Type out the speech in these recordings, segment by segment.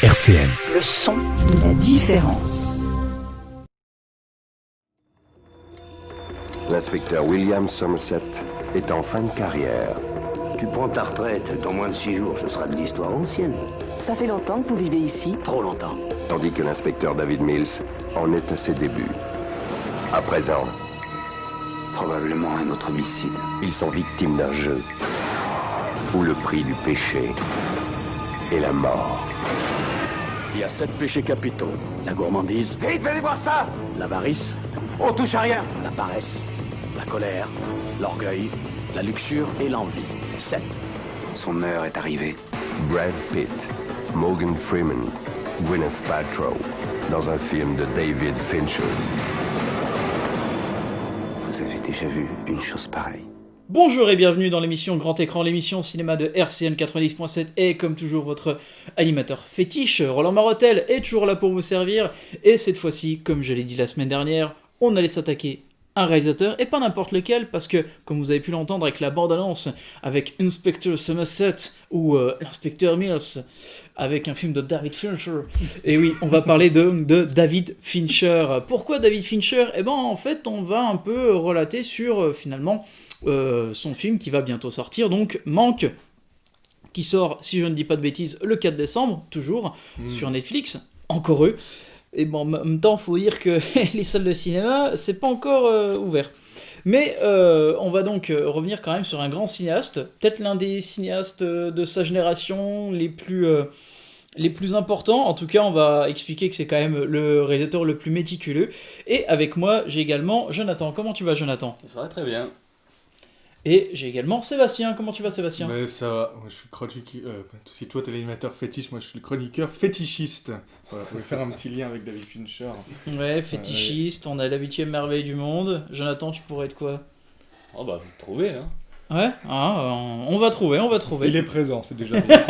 RCN. Le son de la différence. L'inspecteur William Somerset est en fin de carrière. Tu prends ta retraite, dans moins de 6 jours, ce sera de l'histoire ancienne. Ça fait longtemps que vous vivez ici? Trop longtemps. Tandis que l'inspecteur David Mills en est à ses débuts. À présent, Probablement un autre homicide. ils sont victimes d'un jeu où le prix du péché est la mort. Il y a 7 péchés capitaux. La gourmandise. Vite, venez voir ça! L'avarice. On touche à rien! La paresse. La colère. L'orgueil. La luxure et l'envie. 7. Son heure est arrivée. Brad Pitt, Morgan Freeman, Gwyneth Paltrow, dans un film de David Fincher. Vous avez déjà vu une chose pareille? Bonjour et bienvenue dans l'émission Grand Écran, l'émission cinéma de RCN 90.7 et comme toujours votre animateur fétiche, Roland Marotel, est toujours là pour vous servir et cette fois-ci, comme je l'ai dit la semaine dernière, on allait s'attaquer à un réalisateur et pas n'importe lequel parce que, comme vous avez pu l'entendre avec la bande-annonce, avec Inspector Somerset ou Inspector Mills, avec un film de David Fincher. Et oui, on va parler de David Fincher. Pourquoi David Fincher ? Eh ben en fait, on va un peu relater sur finalement son film qui va bientôt sortir, donc Manque, qui sort, si je ne dis pas de bêtises, le 4 décembre, toujours, sur Netflix, encore eux. Et bon, en même temps, il faut dire que les salles de cinéma, c'est pas encore ouvert. Mais on va donc revenir quand même sur un grand cinéaste, peut-être l'un des cinéastes de sa génération les plus importants. En tout cas, on va expliquer que c'est quand même le réalisateur le plus méticuleux. Et avec moi, j'ai également Jonathan. Comment tu vas, Jonathan ? Ça va très bien. Et j'ai également Sébastien. Comment tu vas, Sébastien ? Mais ça va, moi, je suis chroniqueur. Si toi t'es l'animateur fétiche, moi je suis le chroniqueur fétichiste. Voilà, faut faire un petit lien avec David Fincher. Ouais, fétichiste, on a l'habitué merveille du monde. Jonathan, tu pourrais être quoi ? Oh bah vous le trouvez hein. Ouais, on va trouver. Il est présent, c'est déjà bien.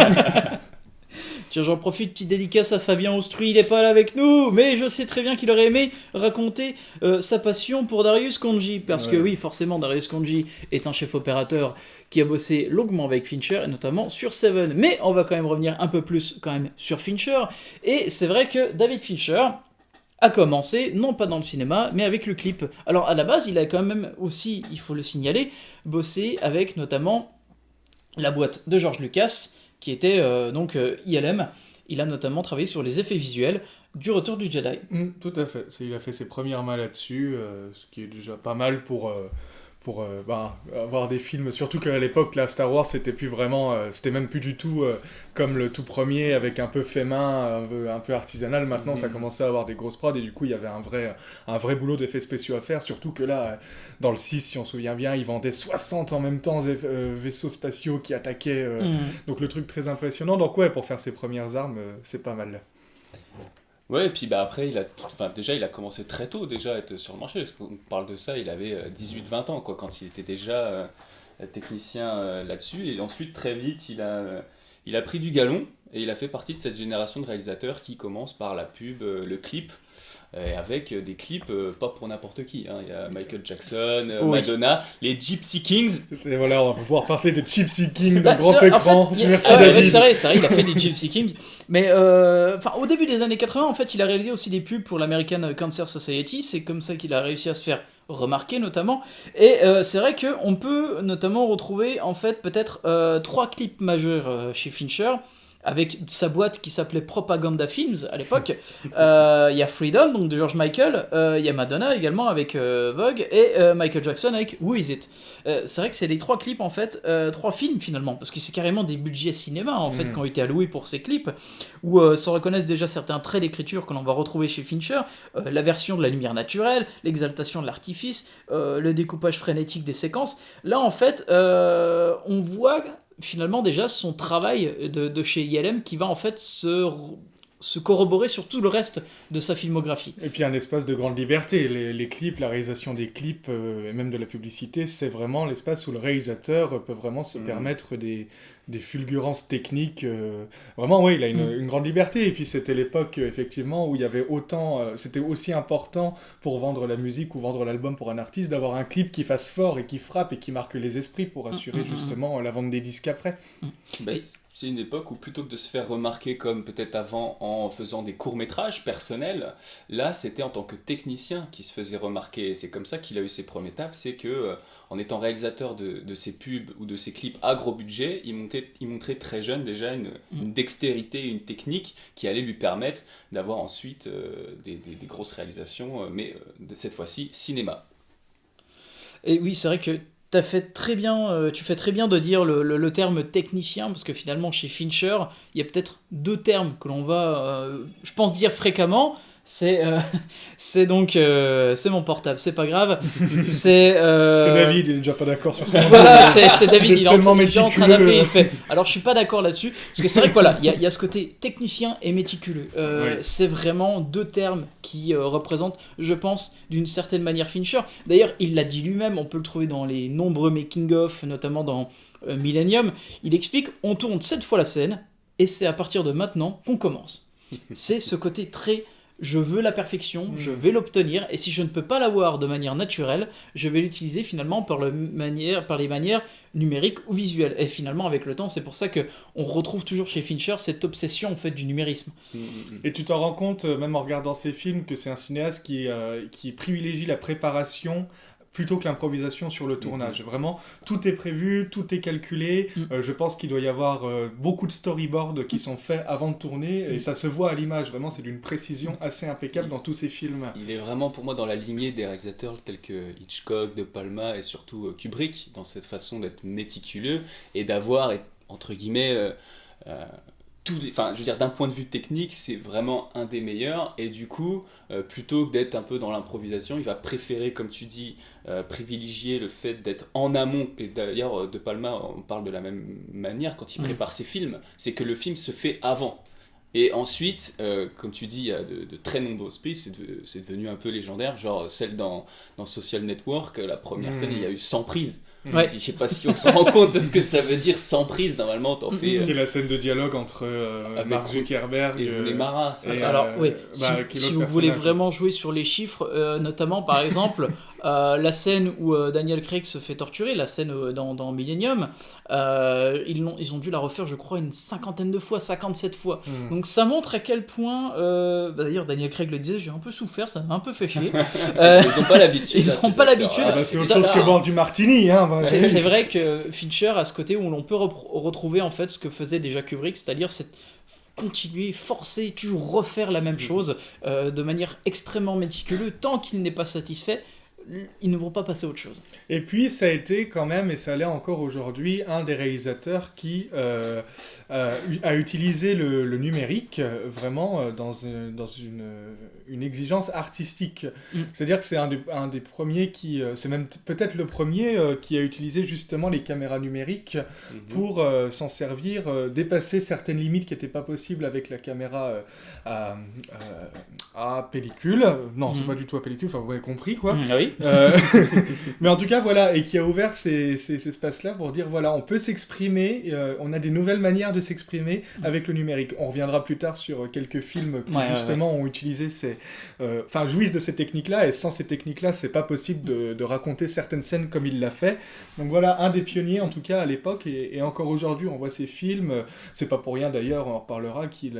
Tiens, j'en profite, petite dédicace à Fabien Austruy, il est pas là avec nous, mais je sais très bien qu'il aurait aimé raconter sa passion pour Darius Khondji, parce que oui, forcément, Darius Khondji est un chef opérateur qui a bossé longuement avec Fincher, et notamment sur Seven, mais on va quand même revenir un peu plus quand même sur Fincher, et c'est vrai que David Fincher a commencé, non pas dans le cinéma, mais avec le clip. Alors à la base, il a quand même aussi, il faut le signaler, bossé avec notamment la boîte de George Lucas, qui était ILM. Il a notamment travaillé sur les effets visuels du Retour du Jedi. Tout à fait, il a fait ses premières mains là-dessus, ce qui est déjà pas mal pour avoir des films, surtout qu'à l'époque, là, Star Wars, c'était plus vraiment, c'était même plus du tout comme le tout premier, avec un peu fait main, un peu artisanal. Maintenant, ça commençait à avoir des grosses prods, et du coup, il y avait un vrai boulot d'effets spéciaux à faire, surtout que là, dans le 6, si on se souvient bien, ils vendaient 60 en même temps vaisseaux spatiaux qui attaquaient, donc le truc très impressionnant. Donc ouais, pour faire ses premières armes, c'est pas mal. Ouais, et puis bah après, il a commencé très tôt déjà à être sur le marché, parce qu'on parle de ça, il avait 18-20 ans, quoi, quand il était déjà technicien là-dessus, et ensuite très vite, il a pris du galon, et il a fait partie de cette génération de réalisateurs qui commence par la pub, le clip, avec des clips pas pour n'importe qui, hein. Il y a Michael Jackson, Madonna, les Gypsy Kings. Et voilà, on va pouvoir parler de Gypsy Kings dans grand écran. En fait, merci David. C'est vrai, il a fait des Gypsy Kings. Mais au début des années 80, en fait, il a réalisé aussi des pubs pour l'American Cancer Society. C'est comme ça qu'il a réussi à se faire remarquer notamment. Et c'est vrai qu'on peut notamment retrouver en fait peut-être 3 clips majeurs chez Fincher, avec sa boîte qui s'appelait Propaganda Films à l'époque. Il y a Freedom, donc de George Michael, il y a Madonna également avec Vogue, et Michael Jackson avec Who Is It. C'est vrai que c'est les 3 clips en fait, 3 films finalement, parce que c'est carrément des budgets cinéma en fait qui ont été alloués pour ces clips, où se reconnaissent déjà certains traits d'écriture que l'on va retrouver chez Fincher, la version de la lumière naturelle, l'exaltation de l'artifice, le découpage frénétique des séquences. Là en fait, on voit finalement déjà son travail de chez ILM qui va en fait se corroborer sur tout le reste de sa filmographie. Et puis un espace de grande liberté, les clips, la réalisation des clips et même de la publicité, c'est vraiment l'espace où le réalisateur peut vraiment se permettre des fulgurances techniques. Vraiment, oui, il a une grande liberté. Et puis, c'était l'époque, effectivement, où il y avait autant... c'était aussi important pour vendre la musique ou vendre l'album pour un artiste, d'avoir un clip qui fasse fort et qui frappe et qui marque les esprits pour assurer, justement, la vente des disques après. C'est une époque où plutôt que de se faire remarquer comme peut-être avant en faisant des courts-métrages personnels, là c'était en tant que technicien qui se faisait remarquer. Et c'est comme ça qu'il a eu ses premiers tafs, c'est que en étant réalisateur de ses pubs ou de ses clips à gros budget, il montrait très jeune déjà une dextérité, une technique qui allait lui permettre d'avoir ensuite des grosses réalisations, mais cette fois-ci cinéma. Et oui, c'est vrai que tu fais très bien de dire le terme technicien, parce que finalement chez Fincher, il y a peut-être deux termes que l'on va, je pense, dire fréquemment. C'est donc c'est mon portable, c'est pas grave. C'est David, il est déjà pas d'accord sur ça. Voilà, c'est David, il est en train d'appeler, il méticuleux. fait. Alors je suis pas d'accord là-dessus, parce que c'est vrai que voilà, il y a ce côté technicien et méticuleux. Oui. C'est vraiment deux termes qui représentent, je pense, d'une certaine manière Fincher. D'ailleurs, il l'a dit lui-même, on peut le trouver dans les nombreux making-of, notamment dans Millennium. Il explique, on tourne 7 fois la scène, et c'est à partir de maintenant qu'on commence. C'est ce côté très... Je veux la perfection, je vais l'obtenir, et si je ne peux pas l'avoir de manière naturelle, je vais l'utiliser finalement par les manières numériques ou visuelles. Et finalement, avec le temps, c'est pour ça qu'on retrouve toujours chez Fincher cette obsession en fait du numérisme. Et tu t'en rends compte, même en regardant ces films, que c'est un cinéaste qui privilégie la préparation plutôt que l'improvisation sur le tournage. Vraiment, tout est prévu, tout est calculé. Je pense qu'il doit y avoir beaucoup de storyboards qui sont faits avant de tourner, et ça se voit à l'image. Vraiment, c'est d'une précision assez impeccable dans tous ces films. Il est vraiment, pour moi, dans la lignée des réalisateurs tels que Hitchcock, De Palma et surtout Kubrick, dans cette façon d'être méticuleux et d'avoir, entre guillemets... Enfin, je veux dire, d'un point de vue technique, c'est vraiment un des meilleurs, et du coup, plutôt que d'être un peu dans l'improvisation, il va préférer, comme tu dis, privilégier le fait d'être en amont. Et d'ailleurs, De Palma, on parle de la même manière quand il prépare ses films, c'est que le film se fait avant. Et ensuite, comme tu dis, il y a de très nombreuses prises, c'est devenu un peu légendaire, genre celle dans Social Network, la première scène, il y a eu 100 prises. Ouais. Je sais pas si on se rend compte de ce que ça veut dire sans prise. Normalement, t'en fais. Qui est la scène de dialogue entre Mark Zuckerberg et Mara. Alors, oui, si vous voulez vraiment jouer sur les chiffres, notamment par exemple la scène où Daniel Craig se fait torturer, la scène dans Millennium, ils ont dû la refaire, je crois, une 50aine de fois, 57 fois. Donc ça montre à quel point. D'ailleurs, Daniel Craig le disait, j'ai un peu souffert, ça m'a un peu fait chier. Ils n'ont pas l'habitude. Ils n'ont pas l'habitude. C'est autre chose que boire du martini, hein. C'est vrai que Fincher a ce côté où l'on peut retrouver en fait ce que faisait déjà Kubrick, c'est-à-dire continuer, forcer, toujours refaire la même chose de manière extrêmement méticuleuse. Tant qu'il n'est pas satisfait, ils ne vont pas passer à autre chose. Et puis ça a été quand même, et ça l'est encore aujourd'hui, un des réalisateurs qui a utilisé le numérique vraiment dans une exigence artistique. C'est-à-dire que c'est un des premiers qui, c'est même peut-être le premier qui a utilisé justement les caméras numériques pour s'en servir, dépasser certaines limites qui n'étaient pas possibles avec la caméra à pellicule. Non, c'est pas du tout à pellicule, enfin vous avez compris quoi. Oui. Mais en tout cas, voilà, et qui a ouvert ces espaces-là pour dire, voilà, on peut s'exprimer, on a des nouvelles manières de s'exprimer avec le numérique. On reviendra plus tard sur quelques films qui, justement, ont utilisé jouissent de ces techniques-là, et sans ces techniques-là, c'est pas possible de raconter certaines scènes comme il l'a fait. Donc voilà, un des pionniers, en tout cas, à l'époque, et encore aujourd'hui, on voit ces films, c'est pas pour rien, d'ailleurs, on en reparlera, qui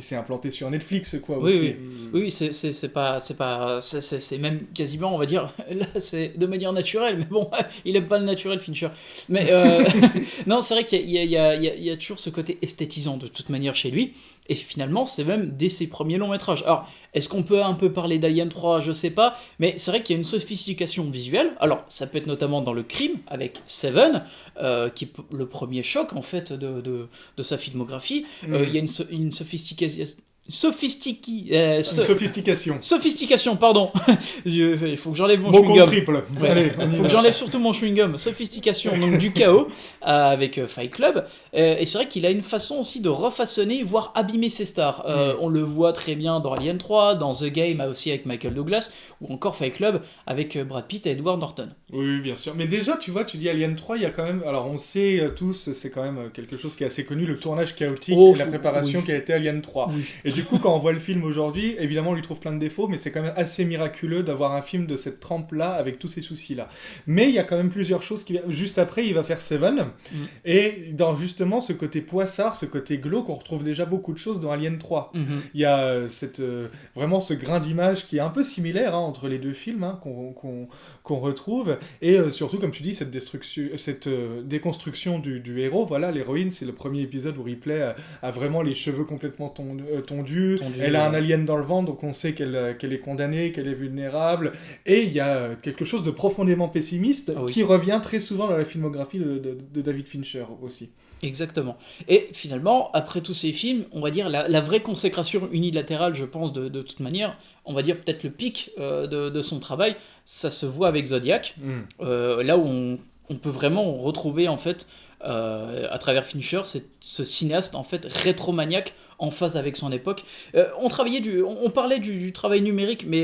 s'est implanté sur Netflix, quoi, aussi. Oui, c'est même quasiment, on va dire, là c'est de manière naturelle, mais bon, il aime pas le naturel, Fincher. Mais non, c'est vrai qu'il y a toujours ce côté esthétisant de toute manière chez lui, et finalement c'est même dès ses premiers longs métrages. Alors, est-ce qu'on peut un peu parler d'Alien 3 ? Je sais pas, mais c'est vrai qu'il y a une sophistication visuelle. Alors, ça peut être notamment dans le crime, avec Seven, qui est le premier choc en fait de sa filmographie. Il y a une sophistication Sophistication, pardon. Il faut que j'enlève mon Mot chewing-gum. triple. Ouais. Allez, Faut que j'enlève surtout mon chewing-gum. Sophistication, donc du chaos, avec Fight Club. Et c'est vrai qu'il a une façon aussi de refaçonner, voire abîmer ses stars. On le voit très bien dans Alien 3, dans The Game aussi avec Michael Douglas, ou encore Fight Club avec Brad Pitt et Edward Norton. Oui, bien sûr. Mais déjà, tu vois, tu dis Alien 3, il y a quand même... Alors, on sait tous, c'est quand même quelque chose qui est assez connu, le tournage chaotique et la préparation qui a été Alien 3. Oui. Et du coup, quand on voit le film aujourd'hui, évidemment, on lui trouve plein de défauts, mais c'est quand même assez miraculeux d'avoir un film de cette trempe-là, avec tous ces soucis-là. Mais il y a quand même plusieurs choses qui... Juste après, il va faire Seven, et dans justement ce côté poissard, ce côté glauque, on retrouve déjà beaucoup de choses dans Alien 3. Il y a vraiment ce grain d'image qui est un peu similaire entre les deux films, qu'on retrouve, et surtout, comme tu dis, cette déconstruction du héros. Voilà, l'héroïne, c'est le premier épisode où Ripley a vraiment les cheveux complètement tondus, elle a un alien dans le ventre, donc on sait qu'elle est condamnée, qu'elle est vulnérable, et il y a quelque chose de profondément pessimiste qui revient très souvent dans la filmographie de David Fincher aussi. Exactement. Et finalement, après tous ces films, on va dire la vraie consécration unilatérale, je pense, de toute manière, on va dire peut-être le pic de son travail, ça se voit avec Zodiac, là où on peut vraiment retrouver en fait à travers Fincher ce cinéaste en fait rétromaniaque en phase avec son époque. On parlait du travail numérique, mais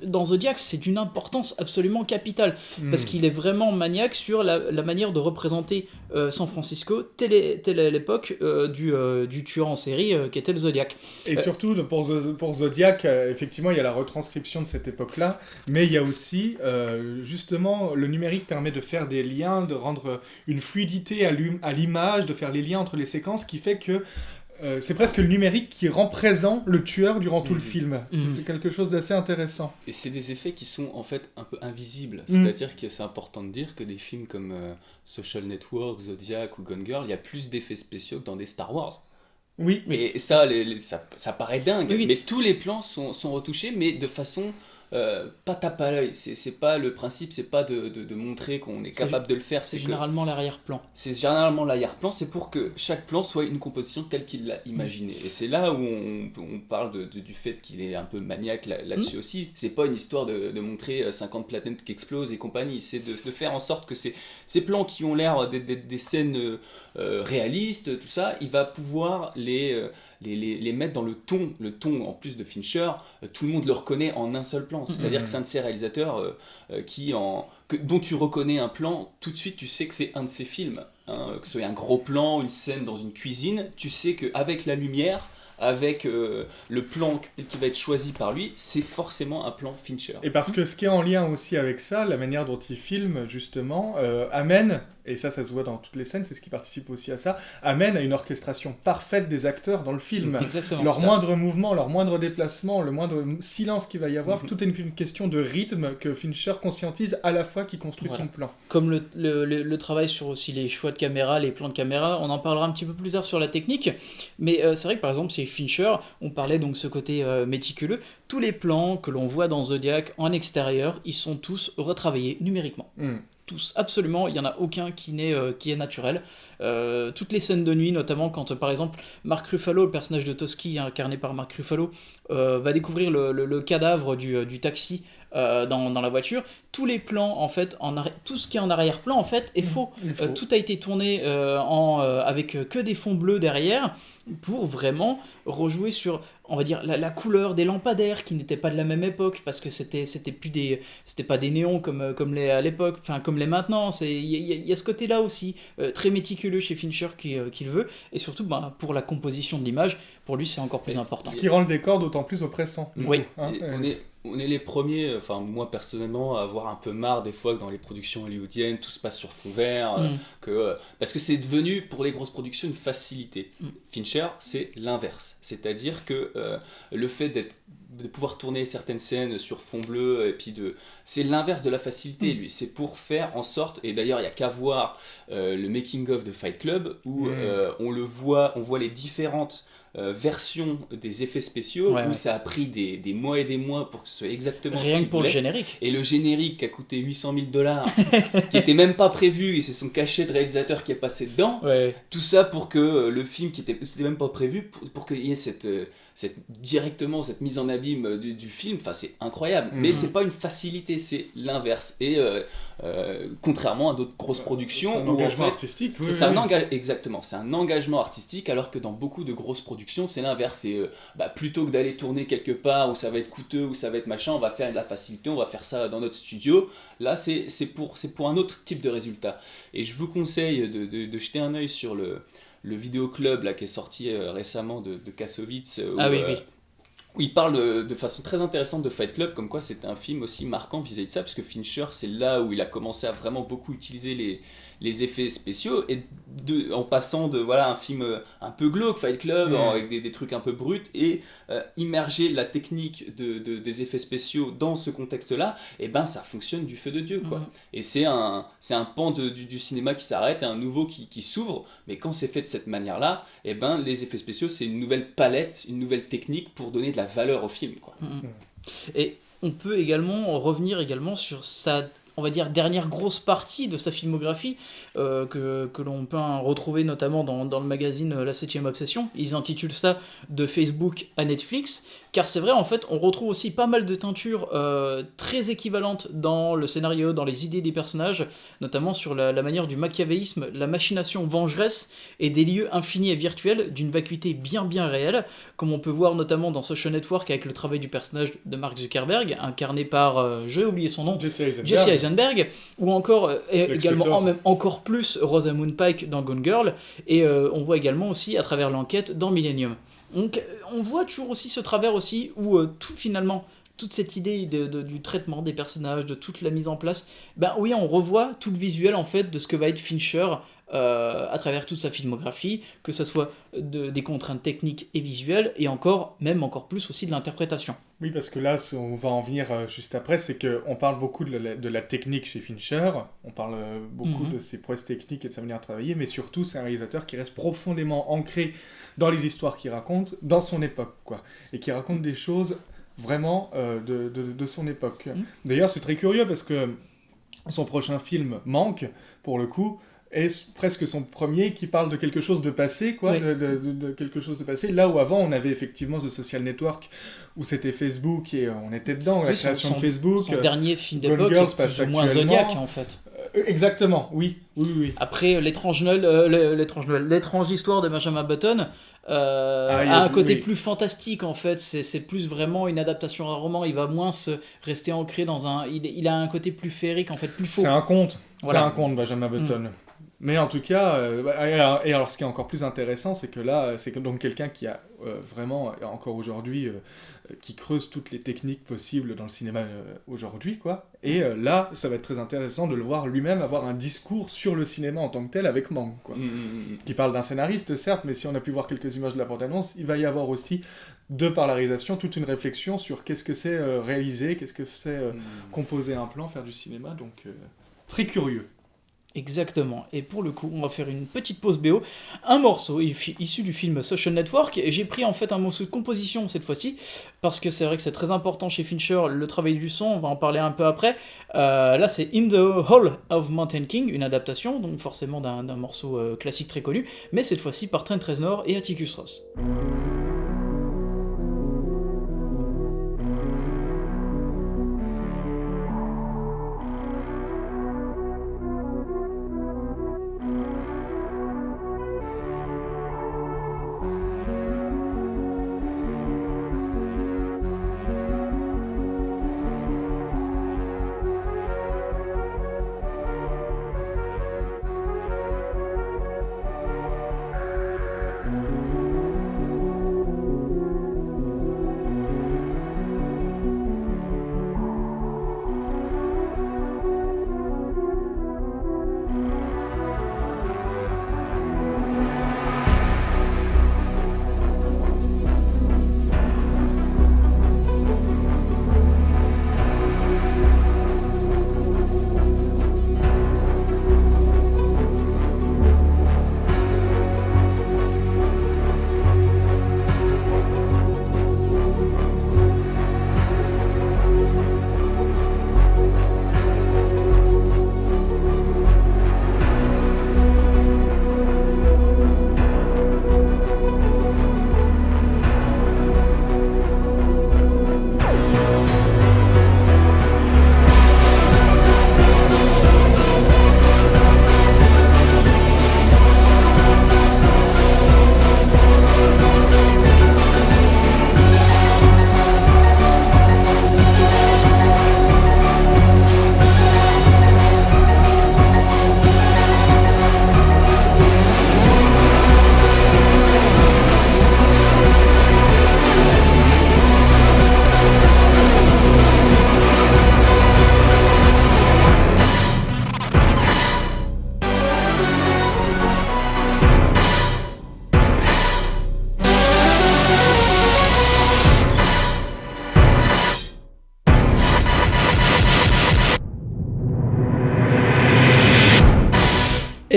dans Zodiac, c'est d'une importance absolument capitale, parce qu'il est vraiment maniaque sur la manière de représenter San Francisco, telle l'époque du tueur en série qui était le Zodiac. Et surtout, pour Zodiac, effectivement, il y a la retranscription de cette époque-là, mais il y a aussi, justement, le numérique permet de faire des liens, de rendre une fluidité à l'image, de faire les liens entre les séquences, qui fait que c'est presque le numérique qui rend présent le tueur durant tout le film. C'est quelque chose d'assez intéressant. Et c'est des effets qui sont en fait un peu invisibles. C'est-à-dire que c'est important de dire que des films comme Social Network, Zodiac ou Gone Girl, il y a plus d'effets spéciaux que dans des Star Wars. Oui. Et ça, ça paraît dingue. Oui. Mais tous les plans sont retouchés, mais de façon... pas tape à l'œil, c'est pas le principe, c'est pas de montrer qu'on est capable de le faire. C'est généralement l'arrière-plan. C'est généralement l'arrière-plan, c'est pour que chaque plan soit une composition telle qu'il l'a imaginé. Et c'est là où on parle du fait qu'il est un peu maniaque là-dessus aussi. C'est pas une histoire de montrer 50 planètes qui explosent et compagnie, c'est de faire en sorte que ces plans qui ont l'air des scènes réalistes, tout ça, il va pouvoir les mettre dans le ton en plus de Fincher, tout le monde le reconnaît en un seul plan. C'est-à-dire que c'est un de ces réalisateurs dont tu reconnais un plan, tout de suite tu sais que c'est un de ses films. Que ce soit un gros plan, une scène dans une cuisine, tu sais qu'avec la lumière, avec le plan qui va être choisi par lui, c'est forcément un plan Fincher. Et parce que ce qui est en lien aussi avec ça, la manière dont il filme justement, amène, et ça se voit dans toutes les scènes, c'est ce qui participe aussi à ça, amène à une orchestration parfaite des acteurs dans le film. Exactement. Leur moindre mouvement, leur moindre déplacement, le moindre silence qu'il va y avoir, tout est une question de rythme que Fincher conscientise à la fois qu'il construit son plan. Comme le travail sur aussi les choix de caméra, les plans de caméra, on en parlera un petit peu plus tard sur la technique, mais c'est vrai que par exemple chez Fincher, on parlait donc ce côté méticuleux, tous les plans que l'on voit dans Zodiac en extérieur, ils sont tous retravaillés numériquement. Tous, absolument, il n'y en a aucun qui est naturel. Toutes les scènes de nuit, notamment quand par exemple Mark Ruffalo, le personnage de Toschi incarné par Mark Ruffalo, va découvrir le cadavre du taxi dans la voiture, tous les plans en fait, tout ce qui est en arrière-plan en fait est faux. Tout a été tourné avec que des fonds bleus derrière pour vraiment rejouer sur, on va dire, la couleur des lampadaires qui n'étaient pas de la même époque, parce que c'était pas des néons comme les à l'époque, enfin comme les maintenant. Il y a ce côté-là aussi très méticuleux chez Fincher qu'il veut, et surtout pour la composition de l'image, pour lui c'est encore plus important. Ce qui rend le décor d'autant plus oppressant. Oui. On est les premiers, enfin moi personnellement, à avoir un peu marre des fois que dans les productions hollywoodiennes tout se passe sur fond vert, parce que c'est devenu pour les grosses productions une facilité. Fincher, c'est l'inverse, c'est-à-dire que le fait de pouvoir tourner certaines scènes sur fond bleu, et puis c'est l'inverse de la facilité, lui. C'est pour faire en sorte, et d'ailleurs il n'y a qu'à voir le making of de Fight Club où on voit les différentes version des effets spéciaux Ouais, où ouais. ça a pris des mois et des mois pour que ce soit exactement ce Rien qu'ils que pour le voulaient. générique. Et le générique qui a coûté 800 000 $, qui était même pas prévu, et c'est son cachet de réalisateur qui est passé dedans, Ouais. tout ça pour que le film qui c'était même pas prévu, pour qu'il y ait directement cette mise en abîme du film, enfin c'est incroyable. Mais c'est pas une facilité, c'est l'inverse. Et contrairement à d'autres grosses productions, C'est un où, en engagement fait, artistique. c'est un exactement, c'est un engagement artistique, alors que dans beaucoup de grosses productions, c'est l'inverse. C'est plutôt que d'aller tourner quelque part où ça va être coûteux, où ça va être machin, on va faire de la facilité, on va faire ça dans notre studio. Là, c'est pour un autre type de résultat. Et je vous conseille de jeter un œil sur le vidéoclub là, qui est sorti récemment de Kassovitz. Où il parle de façon très intéressante de Fight Club, comme quoi c'était un film aussi marquant vis-à-vis de ça, parce que Fincher, c'est là où il a commencé à vraiment beaucoup utiliser les effets spéciaux, et en passant de un film un peu glauque, Fight Club, avec des trucs un peu bruts, et immerger la technique des effets spéciaux dans ce contexte-là, et ben ça fonctionne du feu de Dieu, quoi. Et c'est un pan du cinéma qui s'arrête, et un nouveau qui s'ouvre, mais quand c'est fait de cette manière-là, et ben les effets spéciaux, c'est une nouvelle palette, une nouvelle technique pour donner de la valeur au film, quoi. Et on peut également revenir sur sa, on va dire, dernière grosse partie de sa filmographie, que l'on peut retrouver notamment dans le magazine La 7ème Obsession. Ils intitulent ça « De Facebook à Netflix », car c'est vrai, en fait, on retrouve aussi pas mal de teintures très équivalentes dans le scénario, dans les idées des personnages, notamment sur la manière du machiavélisme, la machination vengeresse et des lieux infinis et virtuels d'une vacuité bien réelle, comme on peut voir notamment dans Social Network avec le travail du personnage de Mark Zuckerberg, incarné par, j'ai oublié son nom, Jesse Eisenberg, ou encore également même encore plus Rosamund Pike dans Gone Girl, et on voit également aussi à travers l'enquête dans Millennium. Donc on voit toujours aussi ce travers aussi où toute cette idée du traitement des personnages, de toute la mise en place, on revoit tout le visuel en fait de ce que va être Fincher à travers toute sa filmographie, que ce soit des contraintes techniques et visuelles, et encore plus aussi de l'interprétation. Oui, parce que là, on va en venir juste après, c'est qu'on parle beaucoup de la technique chez Fincher, on parle beaucoup de ses prouesses techniques et de sa manière de travailler, mais surtout, c'est un réalisateur qui reste profondément ancré dans les histoires qu'il raconte, dans son époque, quoi, et qui raconte des choses vraiment de son époque. D'ailleurs, c'est très curieux, parce que son prochain film, Manque, pour le coup, est presque son premier qui parle de quelque chose de passé, quoi, oui. de quelque chose de passé, là où avant on avait effectivement The Social Network, où c'était Facebook et on était dedans, la création de Facebook. Son dernier film d'époque est plus ou moins Zodiac, en fait. Exactement, oui. Après, l'étrange histoire de Benjamin Button a un côté plus fantastique, en fait. C'est plus vraiment une adaptation d'un roman. Il va moins rester ancré dans un... Il a un côté plus féerique, en fait, plus faux. C'est un conte. Voilà. C'est un conte, Benjamin Button. Mais en tout cas, et alors ce qui est encore plus intéressant, c'est que là, c'est donc quelqu'un qui a vraiment, encore aujourd'hui, qui creuse toutes les techniques possibles dans le cinéma aujourd'hui, quoi. Et là, ça va être très intéressant de le voir lui-même avoir un discours sur le cinéma en tant que tel avec Manque, quoi. Qui parle d'un scénariste, certes, mais si on a pu voir quelques images de la bande-annonce, il va y avoir aussi, de par la réalisation, toute une réflexion sur qu'est-ce que c'est réaliser, qu'est-ce que c'est composer un plan, faire du cinéma, donc très curieux. Exactement, et pour le coup on va faire une petite pause BO, un morceau issu du film Social Network, et j'ai pris en fait un morceau de composition cette fois-ci, parce que c'est vrai que c'est très important chez Fincher, le travail du son, on va en parler un peu après. Là c'est In the Hall of Mountain King, une adaptation, donc forcément d'un morceau classique très connu, mais cette fois-ci par Trent Reznor et Atticus Ross.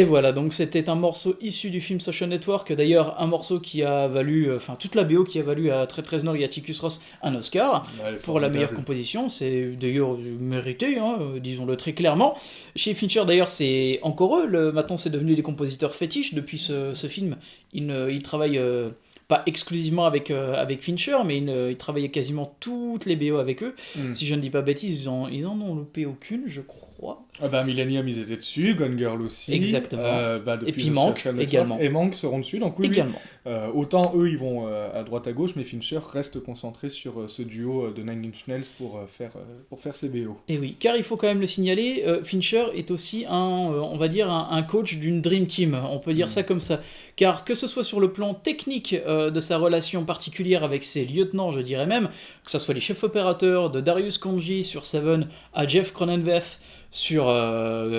Et voilà, donc c'était un morceau issu du film Social Network, d'ailleurs un morceau qui a valu, toute la BO qui a valu à Trent Reznor et Atticus Ross un Oscar pour la meilleure composition, c'est d'ailleurs mérité, disons-le très clairement. Chez Fincher d'ailleurs c'est encore eux, maintenant c'est devenu des compositeurs fétiches depuis ce film, ils travaillent pas exclusivement avec Fincher, mais ils travaillaient quasiment toutes les BO avec eux, si je ne dis pas bêtises, ils en ont loupé aucune je crois. Millennium ils étaient dessus, Gone Girl aussi. Exactement. Depuis et puis Manque également. Et Manque seront dessus, donc oui. Également. Autant eux ils vont à droite à gauche, mais Fincher reste concentré sur ce duo de Nine Inch Nails pour faire ses BO. Et oui, car il faut quand même le signaler, Fincher est aussi un coach d'une Dream Team, on peut dire ça comme ça. Car que ce soit sur le plan technique de sa relation particulière avec ses lieutenants, je dirais même, que ce soit les chefs opérateurs de Darius Khondji sur Seven à Jeff Cronenweth sur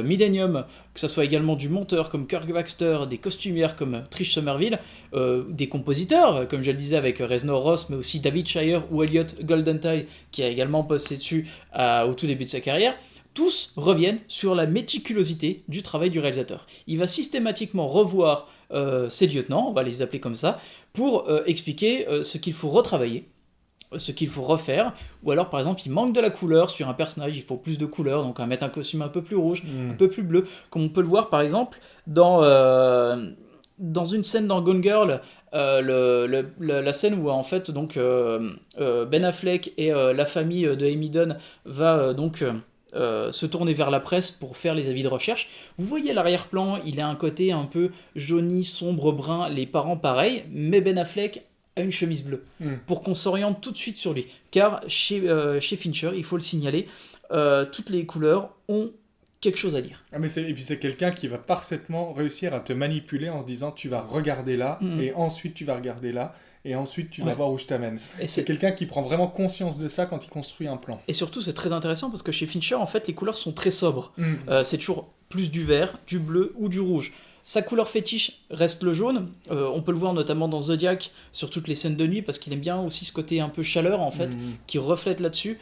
Millennium, que ce soit également du monteur comme Kirk Baxter, des costumières comme Trish Somerville, des compositeurs, comme je le disais avec Reznor Ross, mais aussi David Shire ou Elliot Goldenthal, qui a également bossé dessus au tout début de sa carrière, tous reviennent sur la méticulosité du travail du réalisateur. Il va systématiquement revoir ses lieutenants, on va les appeler comme ça, pour expliquer ce qu'il faut retravailler, ce qu'il faut refaire, ou alors par exemple il manque de la couleur sur un personnage, il faut plus de couleur, donc on va mettre un costume un peu plus rouge, un peu plus bleu, comme on peut le voir par exemple dans une scène dans Gone Girl, la scène où en fait donc Ben Affleck et la famille de Amy Dunn va se tourner vers la presse pour faire les avis de recherche. Vous voyez l'arrière-plan, il a un côté un peu jauni, sombre, brun, les parents pareil, mais Ben Affleck a une chemise bleue, pour qu'on s'oriente tout de suite sur lui. Car chez Fincher, il faut le signaler, toutes les couleurs ont quelque chose à dire. Et puis c'est quelqu'un qui va parfaitement réussir à te manipuler en disant tu vas regarder là, et ensuite tu vas regarder là, et ensuite tu vas voir où je t'amène. Et c'est quelqu'un qui prend vraiment conscience de ça quand il construit un plan. Et surtout c'est très intéressant parce que chez Fincher en fait les couleurs sont très sobres. C'est toujours plus du vert, du bleu ou du rouge. Sa couleur fétiche reste le jaune, on peut le voir notamment dans Zodiac sur toutes les scènes de nuit parce qu'il aime bien aussi ce côté un peu chaleur en fait qui reflète là-dessus,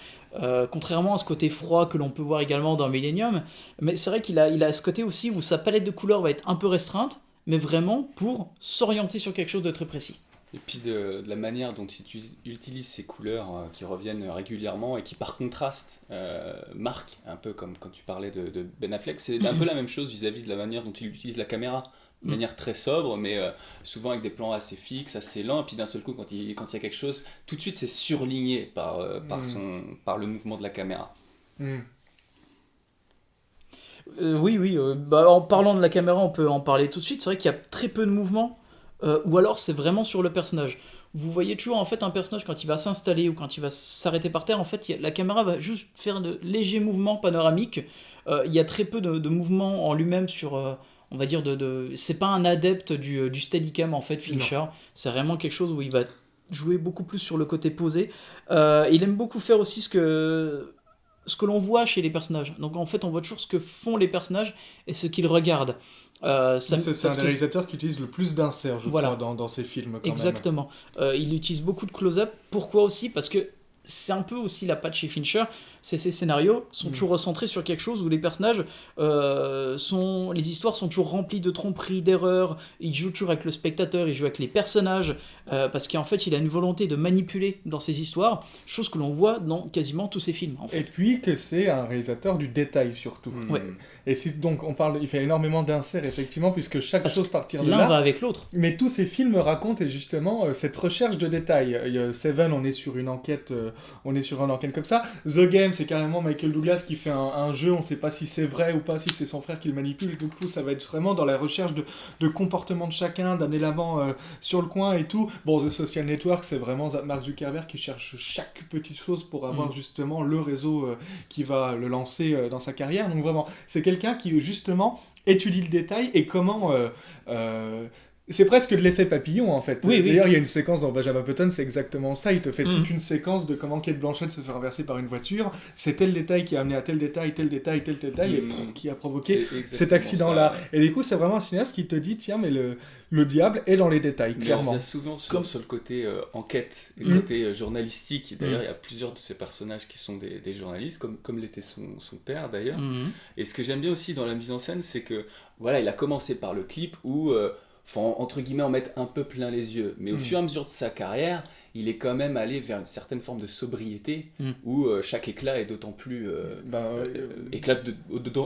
contrairement à ce côté froid que l'on peut voir également dans Millennium, mais c'est vrai qu'il a ce côté aussi où sa palette de couleurs va être un peu restreinte, mais vraiment pour s'orienter sur quelque chose de très précis. Et puis de la manière dont il utilise ces couleurs qui reviennent régulièrement et qui par contraste marquent, un peu comme quand tu parlais de Ben Affleck, c'est un peu la même chose vis-à-vis de la manière dont il utilise la caméra, de manière très sobre, mais souvent avec des plans assez fixes, assez lents, et puis d'un seul coup quand il y a quelque chose, tout de suite c'est surligné par le mouvement de la caméra. Oui, en parlant de la caméra on peut en parler tout de suite, c'est vrai qu'il y a très peu de mouvements, ou alors c'est vraiment sur le personnage. Vous voyez toujours en fait un personnage quand il va s'installer ou quand il va s'arrêter par terre, en fait la caméra va juste faire de légers mouvements panoramiques. Il y a très peu de mouvements en lui-même sur, on va dire, c'est pas un adepte du steadicam en fait Fincher, non. C'est vraiment quelque chose où il va jouer beaucoup plus sur le côté posé. Il aime beaucoup faire aussi ce que l'on voit chez les personnages. Donc en fait on voit toujours ce que font les personnages et ce qu'ils regardent. C'est un des réalisateurs qui utilise le plus d'inserts, je crois, dans ses films. Exactement. Il utilise beaucoup de close-up. Pourquoi aussi ? Parce que c'est un peu aussi la patte chez Fincher, ces scénarios sont toujours recentrés sur quelque chose où les personnages les histoires sont toujours remplies de tromperies, d'erreurs, il joue toujours avec le spectateur, il joue avec les personnages, parce qu'en fait il a une volonté de manipuler dans ses histoires, chose que l'on voit dans quasiment tous ses films en fait. Et puis que c'est un réalisateur du détail surtout. Ouais. Et donc il fait énormément d'inserts effectivement, puisque chaque chose partir de là. L'un va avec l'autre. Mais tous ces films racontent justement cette recherche de détails. Seven, on est sur une enquête comme ça. The Game, c'est carrément Michael Douglas qui fait un jeu, on sait pas si c'est vrai ou pas, si c'est son frère qui le manipule, du coup ça va être vraiment dans la recherche de comportement de chacun, d'un élément sur le coin et tout. Bon, The Social Network, c'est vraiment Mark Zuckerberg qui cherche chaque petite chose pour avoir justement le réseau qui va le lancer dans sa carrière. Donc vraiment, c'est quelqu'un qui justement étudie le détail et comment C'est presque de l'effet papillon, en fait. Oui, oui. D'ailleurs, il y a une séquence dans Benjamin Button, c'est exactement ça. Il te fait toute une séquence de comment Kate Blanchett se fait renverser par une voiture. C'est tel détail qui a amené à tel détail, et qui a provoqué cet accident-là. Ça, ouais. Et du coup, c'est vraiment un cinéaste qui te dit, tiens, mais le diable est dans les détails, Mais clairement. on revient souvent sur le côté enquête, et le côté journalistique. D'ailleurs, il y a plusieurs de ces personnages qui sont des journalistes, comme l'était son père, d'ailleurs. Et ce que j'aime bien aussi dans la mise en scène, c'est que, voilà, il a commencé par le clip où... faut entre guillemets en mettre un peu plein les yeux, mais au fur et à mesure de sa carrière, il est quand même allé vers une certaine forme de sobriété où chaque éclat est d'autant plus éclate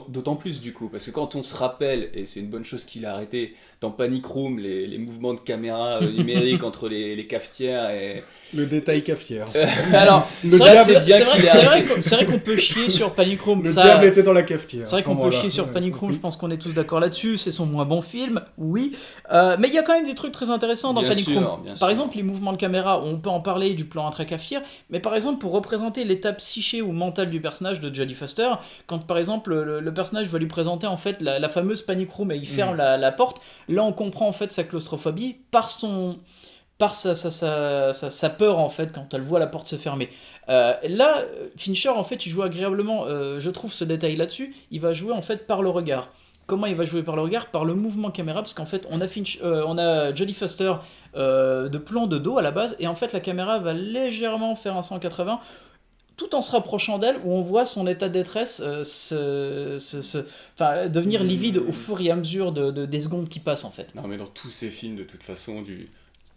d'autant plus du coup, parce que quand on se rappelle, et c'est une bonne chose qu'il a arrêté dans Panic Room, les mouvements de caméra numériques entre les cafetières et le détail cafetière. Alors, c'est vrai qu'on peut chier sur Panic Room. Le diable était dans la cafetière. C'est vrai qu'on peut chier sur Panic Room, je pense qu'on est tous d'accord là-dessus, c'est son moins bon film, oui. Mais il y a quand même des trucs très intéressants dans Panic Room. Par exemple, les mouvements de caméra, on peut en parler du plan intracafetière, mais par exemple, pour représenter l'état psyché ou mental du personnage de Jodie Foster, quand par exemple le personnage va lui présenter en fait la fameuse Panic Room et il ferme la porte, là on comprend en fait sa claustrophobie par sa peur en fait quand elle voit la porte se fermer. Là, Fincher en fait il joue agréablement, je trouve ce détail là-dessus, il va jouer en fait par le regard. Comment il va jouer par le regard? Par le mouvement caméra, parce qu'en fait on a Jodie Foster de plan de dos à la base, et en fait la caméra va légèrement faire un 180 tout en se rapprochant d'elle, où on voit son état de détresse devenir livide au fur et à mesure des secondes qui passent en fait. Non mais dans tous ces films de toute façon,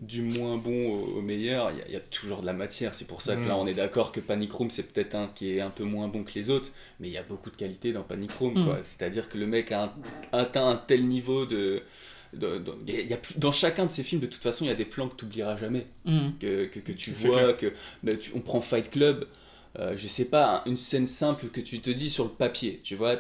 du moins bon au meilleur, il y a toujours de la matière. C'est pour ça que là on est d'accord que Panic Room c'est peut-être un qui est un peu moins bon que les autres, mais il y a beaucoup de qualité dans Panic Room quoi. C'est-à-dire que le mec a atteint un tel niveau dans chacun de ces films de toute façon il y a des plans que tu n'oublieras jamais, que tu vois, on prend Fight Club. Je sais pas, une scène simple que tu te dis sur le papier, tu vois,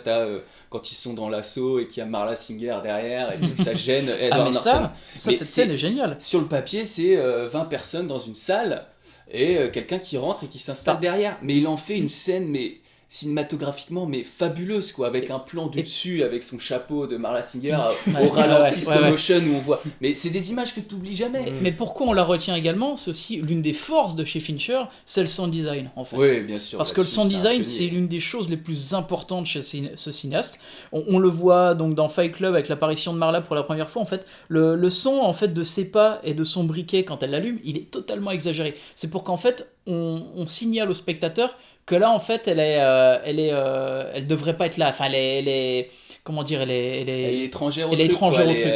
quand ils sont dans l'assaut et qu'il y a Marla Singer derrière et que ça gêne Edward Norton. Cette scène est géniale. Sur le papier, c'est 20 personnes dans une salle et quelqu'un qui rentre et qui s'installe derrière. Mais il en fait une scène, mais cinématographiquement, mais fabuleuse, quoi, avec un plan du dessus, avec son chapeau de Marla Singer au ralenti slow motion où on voit. Mais c'est des images que tu n'oublies jamais. Mais pourquoi on la retient également? C'est aussi l'une des forces de chez Fincher, c'est le sound design, en fait. Oui, bien sûr. Parce que le sound design, c'est l'une des choses les plus importantes chez ce cinéaste. On le voit donc dans Fight Club avec l'apparition de Marla pour la première fois. En fait, le son en fait de ses pas et de son briquet quand elle l'allume, il est totalement exagéré. C'est pour qu'en fait, on signale au spectateur que là en fait elle devrait pas être là, enfin elle est comment dire, elle est étrangère au truc,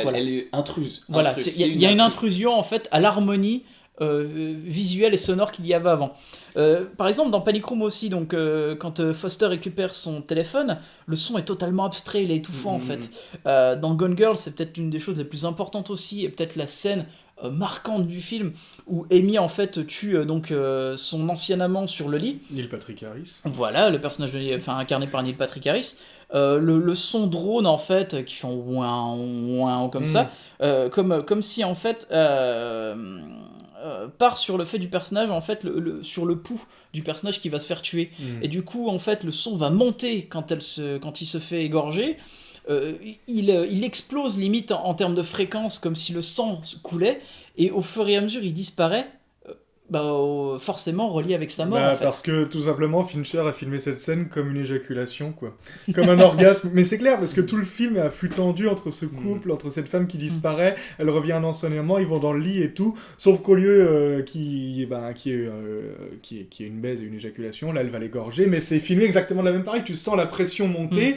voilà. Elle est intruse. Voilà, il y a une intrusion en fait à l'harmonie visuelle et sonore qu'il y avait avant. Par exemple dans Panic Room aussi, donc quand Foster récupère son téléphone, le son est totalement abstrait, il est étouffant en fait. Dans Gone Girl, c'est peut-être une des choses les plus importantes aussi, et peut-être la scène marquante du film où Amy en fait tue son ancien amant sur le lit. Neil Patrick Harris. Voilà, le personnage incarné par Neil Patrick Harris. Le son drone en fait qui fait ouin ouin comme ça, comme si en fait part sur le fait du personnage en fait sur le pouls du personnage qui va se faire tuer. Et du coup en fait le son va monter quand il se fait égorger. Il explose limite en termes de fréquence comme si le sang coulait, et au fur et à mesure il disparaît, forcément relié avec sa mort en fait. Parce que tout simplement Fincher a filmé cette scène comme une éjaculation quoi, comme un orgasme, mais c'est clair parce que tout le film est à flux tendu entre ce couple, entre cette femme qui disparaît, elle revient en enseignement, ils vont dans le lit et tout, sauf qu'au lieu qu'il y ait une baise et une éjaculation, là elle va l'égorger, mais c'est filmé exactement de la même pareil, tu sens la pression monter,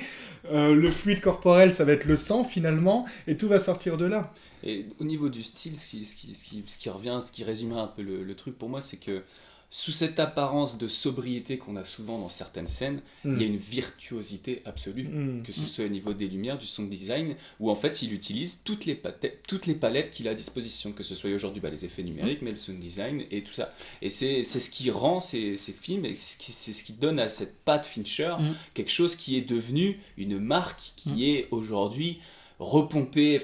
le fluide corporel ça va être le sang finalement, et tout va sortir de là. Et au niveau du style, ce qui revient, ce qui résumerait un peu le truc pour moi, c'est que sous cette apparence de sobriété qu'on a souvent dans certaines scènes, il y a une virtuosité absolue, que ce soit au niveau des lumières, du sound design, où en fait il utilise toutes les palettes qu'il a à disposition, que ce soit aujourd'hui les effets numériques, mais le sound design et tout ça. Et c'est ce qui rend ces films, et c'est ce qui donne à cette patte Fincher quelque chose qui est devenu une marque qui est aujourd'hui repompé,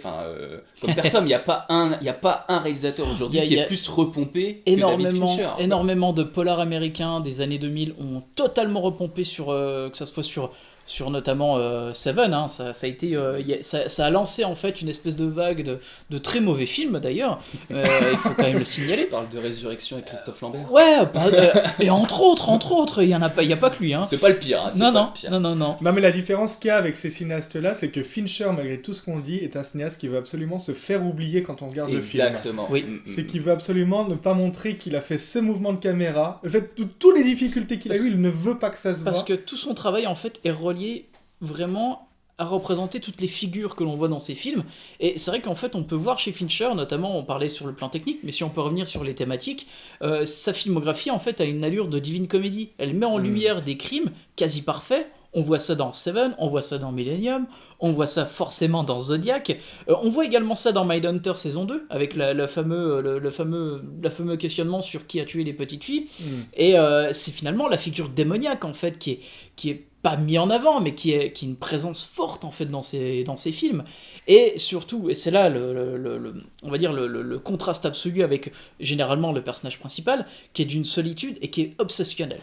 comme personne. Il n'y a pas un réalisateur aujourd'hui qui est plus repompé que David Fincher. Énormément de polars américains des années 2000 ont totalement repompé que ça soit sur sur notamment Seven, hein, ça a été, ça a lancé en fait une espèce de vague de très mauvais films d'ailleurs, il faut quand même le signaler. Tu parles de Résurrection avec Christophe Lambert. Ouais, et entre autres, il y a pas que lui. Hein. C'est pas le pire. Hein, Non. Non, mais la différence qu'il y a avec ces cinéastes-là, c'est que Fincher, malgré tout ce qu'on dit, est un cinéaste qui veut absolument se faire oublier quand on regarde le film. Exactement. Oui. C'est qu'il veut absolument ne pas montrer qu'il a fait ce mouvement de caméra. En fait, toutes les difficultés qu'il a eues, il ne veut pas que ça se voit. Parce que tout son travail, en fait, est relié vraiment à représenter toutes les figures que l'on voit dans ces films. Et c'est vrai qu'en fait, on peut voir chez Fincher, notamment, on parlait sur le plan technique, mais si on peut revenir sur les thématiques, sa filmographie, en fait, a une allure de divine comédie. Elle met en lumière des crimes quasi parfaits. On voit ça dans Seven, on voit ça dans Millennium, on voit ça forcément dans Zodiac. On voit également ça dans Mindhunter saison 2, avec le fameux questionnement sur qui a tué les petites filles. Et c'est finalement la figure démoniaque, en fait, qui est pas mis en avant, mais qui est une présence forte, en fait, dans ces films. Et surtout, et c'est là, on va dire, le contraste absolu avec, généralement, le personnage principal, qui est d'une solitude et qui est obsessionnel.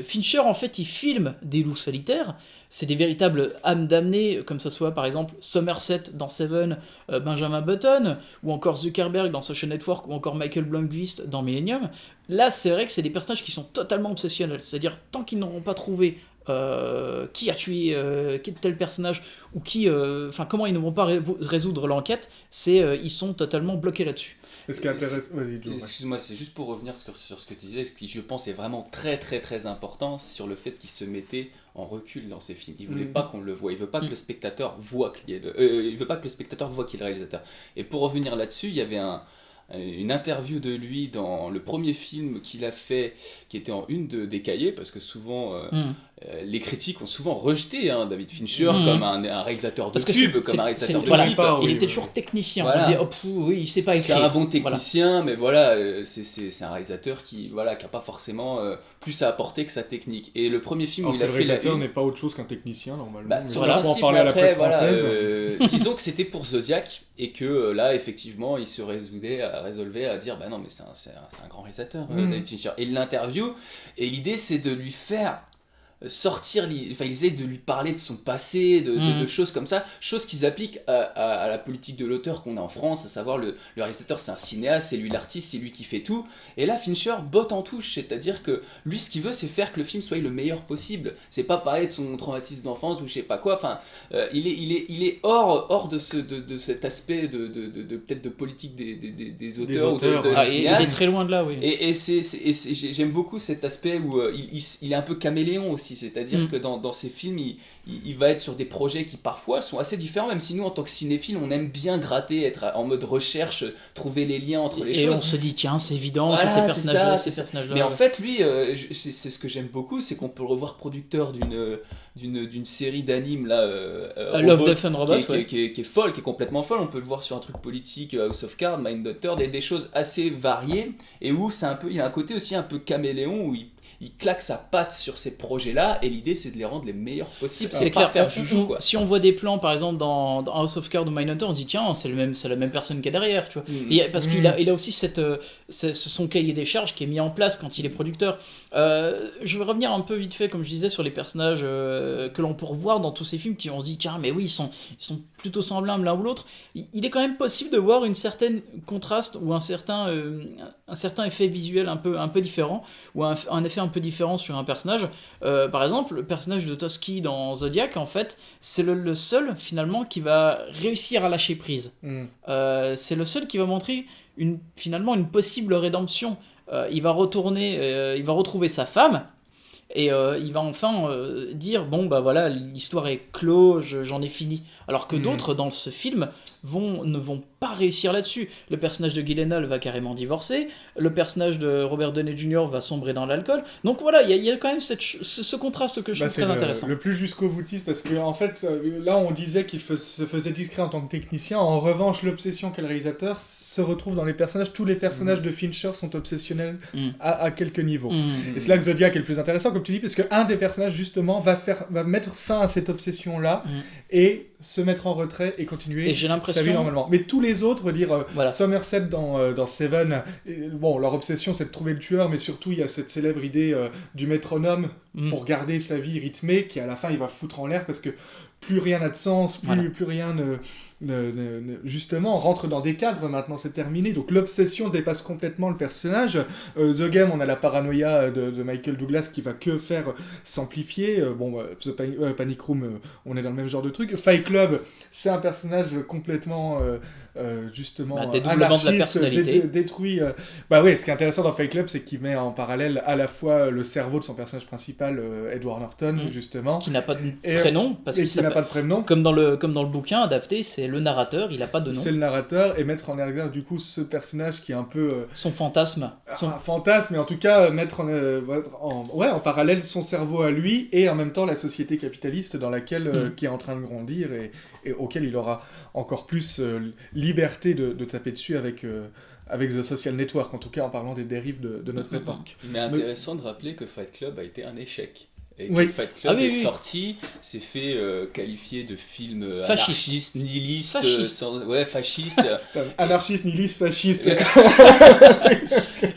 Fincher, en fait, il filme des loups solitaires, c'est des véritables âmes damnées, comme ce soit, par exemple, Somerset dans Seven, Benjamin Button, ou encore Zuckerberg dans Social Network, ou encore Michael Blomqvist dans Millennium. Là, c'est vrai que c'est des personnages qui sont totalement obsessionnels, c'est-à-dire, tant qu'ils n'auront pas trouvé qui a tué tel personnage ou comment ils ne vont pas résoudre l'enquête, ils sont totalement bloqués là-dessus. Ce qui intéresse... Vas-y, Joe. Excuse-moi, c'est juste pour revenir sur ce que tu disais, ce qui je pense est vraiment très très très important sur le fait qu'il se mettait en recul dans ses films. Il voulait pas qu'on le voie, il veut pas que le spectateur voit qu'il est il veut pas que le spectateur voit qu'il est le réalisateur. Et pour revenir là-dessus, il y avait une interview de lui dans le premier film qu'il a fait, qui était en une des cahiers, parce que souvent les critiques ont souvent rejeté David Fincher comme un réalisateur de pub, comme un réalisateur de clip. Il était toujours technicien. Voilà. On disait, oui, il sait pas écrire. C'est un bon technicien, mais voilà, c'est un réalisateur qui a pas forcément plus à apporter que sa technique. Et le premier film où il a fait le réalisateur n'est pas autre chose qu'un technicien, normalement. Sur le principe, parler à la presse française. française. Disons que c'était pour Zodiac, et que là, effectivement, il se résolvait à dire, bah non, mais c'est un grand réalisateur, David Fincher. Et l'interview, et l'idée, c'est de lui faire sortir, il essaie de lui parler de son passé, de choses comme ça, choses qu'ils appliquent à la politique de l'auteur qu'on a en France, à savoir le réalisateur c'est un cinéaste, c'est lui l'artiste, c'est lui qui fait tout, et là Fincher botte en touche, c'est-à-dire que lui ce qu'il veut c'est faire que le film soit le meilleur possible, c'est pas parler de son traumatisme d'enfance ou je sais pas quoi, enfin il est hors de cet aspect de peut-être de politique des auteurs ou de cinéastes. Il est très loin de là, oui. Et j'aime beaucoup cet aspect où il est un peu caméléon aussi. C'est-à-dire que dans ces films, il va être sur des projets qui parfois sont assez différents, même si nous, en tant que cinéphiles, on aime bien gratter, être en mode recherche, trouver les liens entre les choses. Et on se dit, tiens, c'est évident, voilà, que ces personnages-là... Mais en fait, lui, c'est ce que j'aime beaucoup, c'est qu'on peut le revoir producteur d'une série d'animes, là, Love, Death and Robots, qui est folle, qui est complètement folle. On peut le voir sur un truc politique, House of Cards, Mindhunter, des choses assez variées, et où il a un côté aussi un peu caméléon, où il claque sa patte sur ces projets-là et l'idée c'est de les rendre les meilleurs possibles. C'est clair, faire joujou, quoi. Si on voit des plans par exemple dans House of Cards ou Mindhunter, on dit tiens c'est la même personne qui est derrière, tu vois. Parce qu'il a aussi son cahier des charges qui est mis en place quand il est producteur. Je vais revenir un peu vite fait comme je disais sur les personnages que l'on peut revoir dans tous ces films qui on se dit tiens mais oui ils sont plutôt semblables l'un ou l'autre. Il est quand même possible de voir une certaine contraste ou un certain effet visuel un peu différent ou un effet un peu différent sur un personnage. Par exemple, le personnage de Toschi dans Zodiac, en fait, c'est le seul, finalement, qui va réussir à lâcher prise. C'est le seul qui va montrer finalement une possible rédemption. Il va retrouver sa femme, et il va enfin dire bon bah voilà l'histoire est close, j'en ai fini, alors que d'autres dans ce film ne vont pas réussir là-dessus. Le personnage de Gyllenhaal va carrément divorcer, le personnage de Robert Downey Jr. va sombrer dans l'alcool, donc voilà il y a quand même ce contraste que je trouve très intéressant. Le plus jusqu'au boutiste, parce que en fait là on disait qu'il se faisait discret en tant que technicien, en revanche l'obsession qu'a le réalisateur se retrouve dans les personnages, tous les personnages de Fincher sont obsessionnels à quelques niveaux. Et c'est là que Zodiac est le plus intéressant. comme tu dis, parce qu'un des personnages, justement, va mettre fin à cette obsession-là et se mettre en retrait et continuer sa vie normalement. Mais tous les autres, Somerset dans Seven, bon, leur obsession, c'est de trouver le tueur, mais surtout, il y a cette célèbre idée du métronome pour garder sa vie rythmée, qui à la fin, il va foutre en l'air parce que plus rien n'a de sens, plus rien justement, on rentre dans des cadres maintenant, c'est terminé. Donc l'obsession dépasse complètement le personnage. The Game, on a la paranoïa de Michael Douglas qui va que faire s'amplifier. Panic Room, on est dans le même genre de truc. Fight Club, c'est un personnage complètement justement dédoublement de la personnalité. Détruit. Ce qui est intéressant dans Fight Club, c'est qu'il met en parallèle à la fois le cerveau de son personnage principal, Edward Norton, justement. Qui n'a pas de prénom. Qui n'a pas de prénom. Comme dans le bouquin adapté, c'est le narrateur, il n'a pas de nom. C'est le narrateur, et mettre en exergue du coup ce personnage qui est un peu... son fantasme. Un fantasme, mais en tout cas mettre en parallèle son cerveau à lui, et en même temps la société capitaliste dans laquelle qui est en train de grandir, et auquel il aura encore plus liberté de taper dessus avec The Social Network, en tout cas en parlant des dérives de notre époque. Mais intéressant de rappeler que Fight Club a été un échec. Et que Fight Club est sorti, s'est fait qualifier de film anarchiste, nihiliste, fasciste. Anarchiste, nihiliste, fasciste.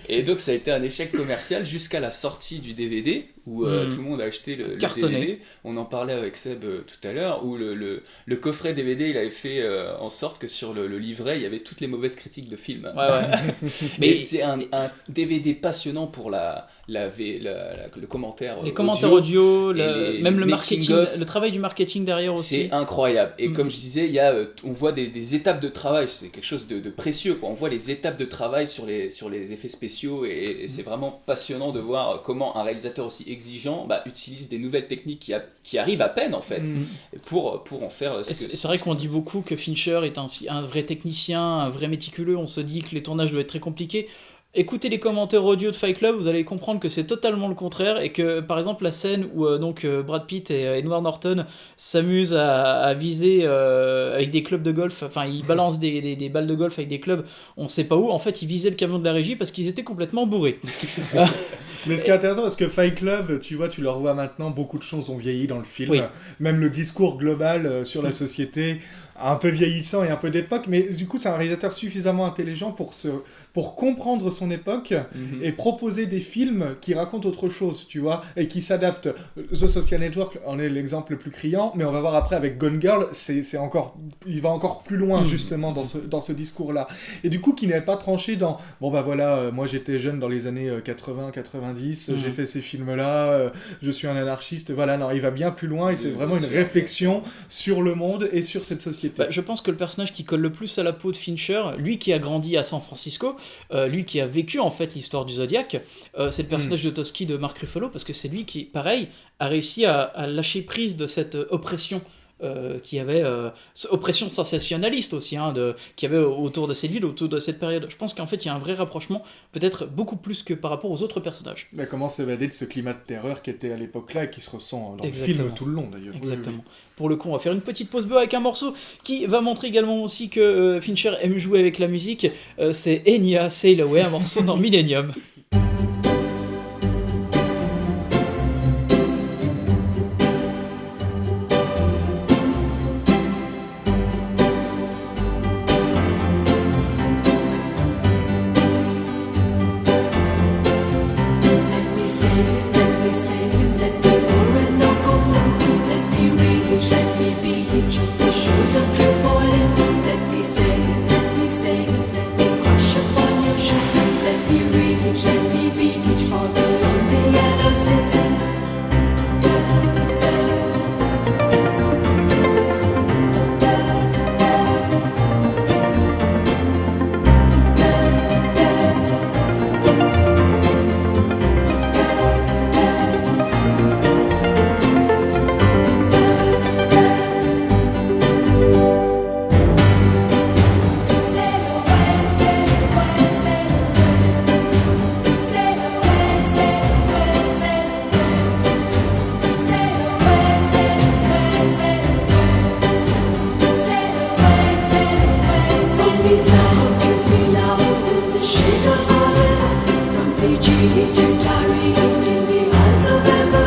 Et donc ça a été un échec commercial jusqu'à la sortie du DVD, où tout le monde a acheté le DVD. On en parlait avec Seb tout à l'heure, où le coffret DVD, il avait fait en sorte que sur le livret, il y avait toutes les mauvaises critiques de films. Mais c'est un DVD passionnant pour le commentaire les commentaires audio, même le marketing, le travail du marketing derrière aussi. C'est incroyable. Et comme je disais, on voit des étapes de travail, c'est quelque chose de précieux, quoi. On voit les étapes de travail sur les effets spéciaux, et c'est vraiment passionnant de voir comment un réalisateur aussi exigeant utilise des nouvelles techniques qui arrivent à peine en fait, pour en faire c'est vrai qu'on dit beaucoup que Fincher est un vrai technicien, un vrai méticuleux. On se dit que les tournages doivent être très compliqués. Écoutez les commentaires audio de Fight Club, vous allez comprendre que c'est totalement le contraire, et que par exemple la scène où Brad Pitt et Edward Norton s'amusent à viser avec des clubs de golf, enfin ils balancent des balles de golf avec des clubs, on sait pas où, en fait ils visaient le camion de la régie parce qu'ils étaient complètement bourrés. Mais ce qui est intéressant, parce que Fight Club, tu vois, tu le revois maintenant, beaucoup de choses ont vieilli dans le film, même le discours global sur la société, un peu vieillissant et un peu d'époque, mais du coup c'est un réalisateur suffisamment intelligent pour comprendre son époque et proposer des films qui racontent autre chose, tu vois, et qui s'adaptent. The Social Network en est l'exemple le plus criant, mais on va voir après avec Gone Girl, il va encore plus loin justement dans ce discours-là. Et du coup, qui n'est pas tranché dans moi j'étais jeune dans les années 80-90, j'ai fait ces films-là, je suis un anarchiste, non, il va bien plus loin, et c'est vraiment une réflexion sur le monde et sur cette société. Je pense que le personnage qui colle le plus à la peau de Fincher, lui qui a grandi à San Francisco, lui qui a vécu en fait l'histoire du Zodiac, c'est le personnage de Toschi de Mark Ruffalo, parce que c'est lui qui, pareil, a réussi à lâcher prise de cette oppression qui avait oppression sensationnaliste aussi, qui avait autour de cette ville, autour de cette période. Je pense qu'en fait il y a un vrai rapprochement, peut-être beaucoup plus que par rapport aux autres personnages. Mais comment s'évader de ce climat de terreur qui était à l'époque-là et qui se ressent dans le film tout le long d'ailleurs. Exactement. Pour le coup, on va faire une petite pause avec un morceau qui va montrer également aussi que Fincher aime jouer avec la musique. C'est Enya Sail Away, un morceau dans Millennium. Fiji to Tari in the eyes of everyone.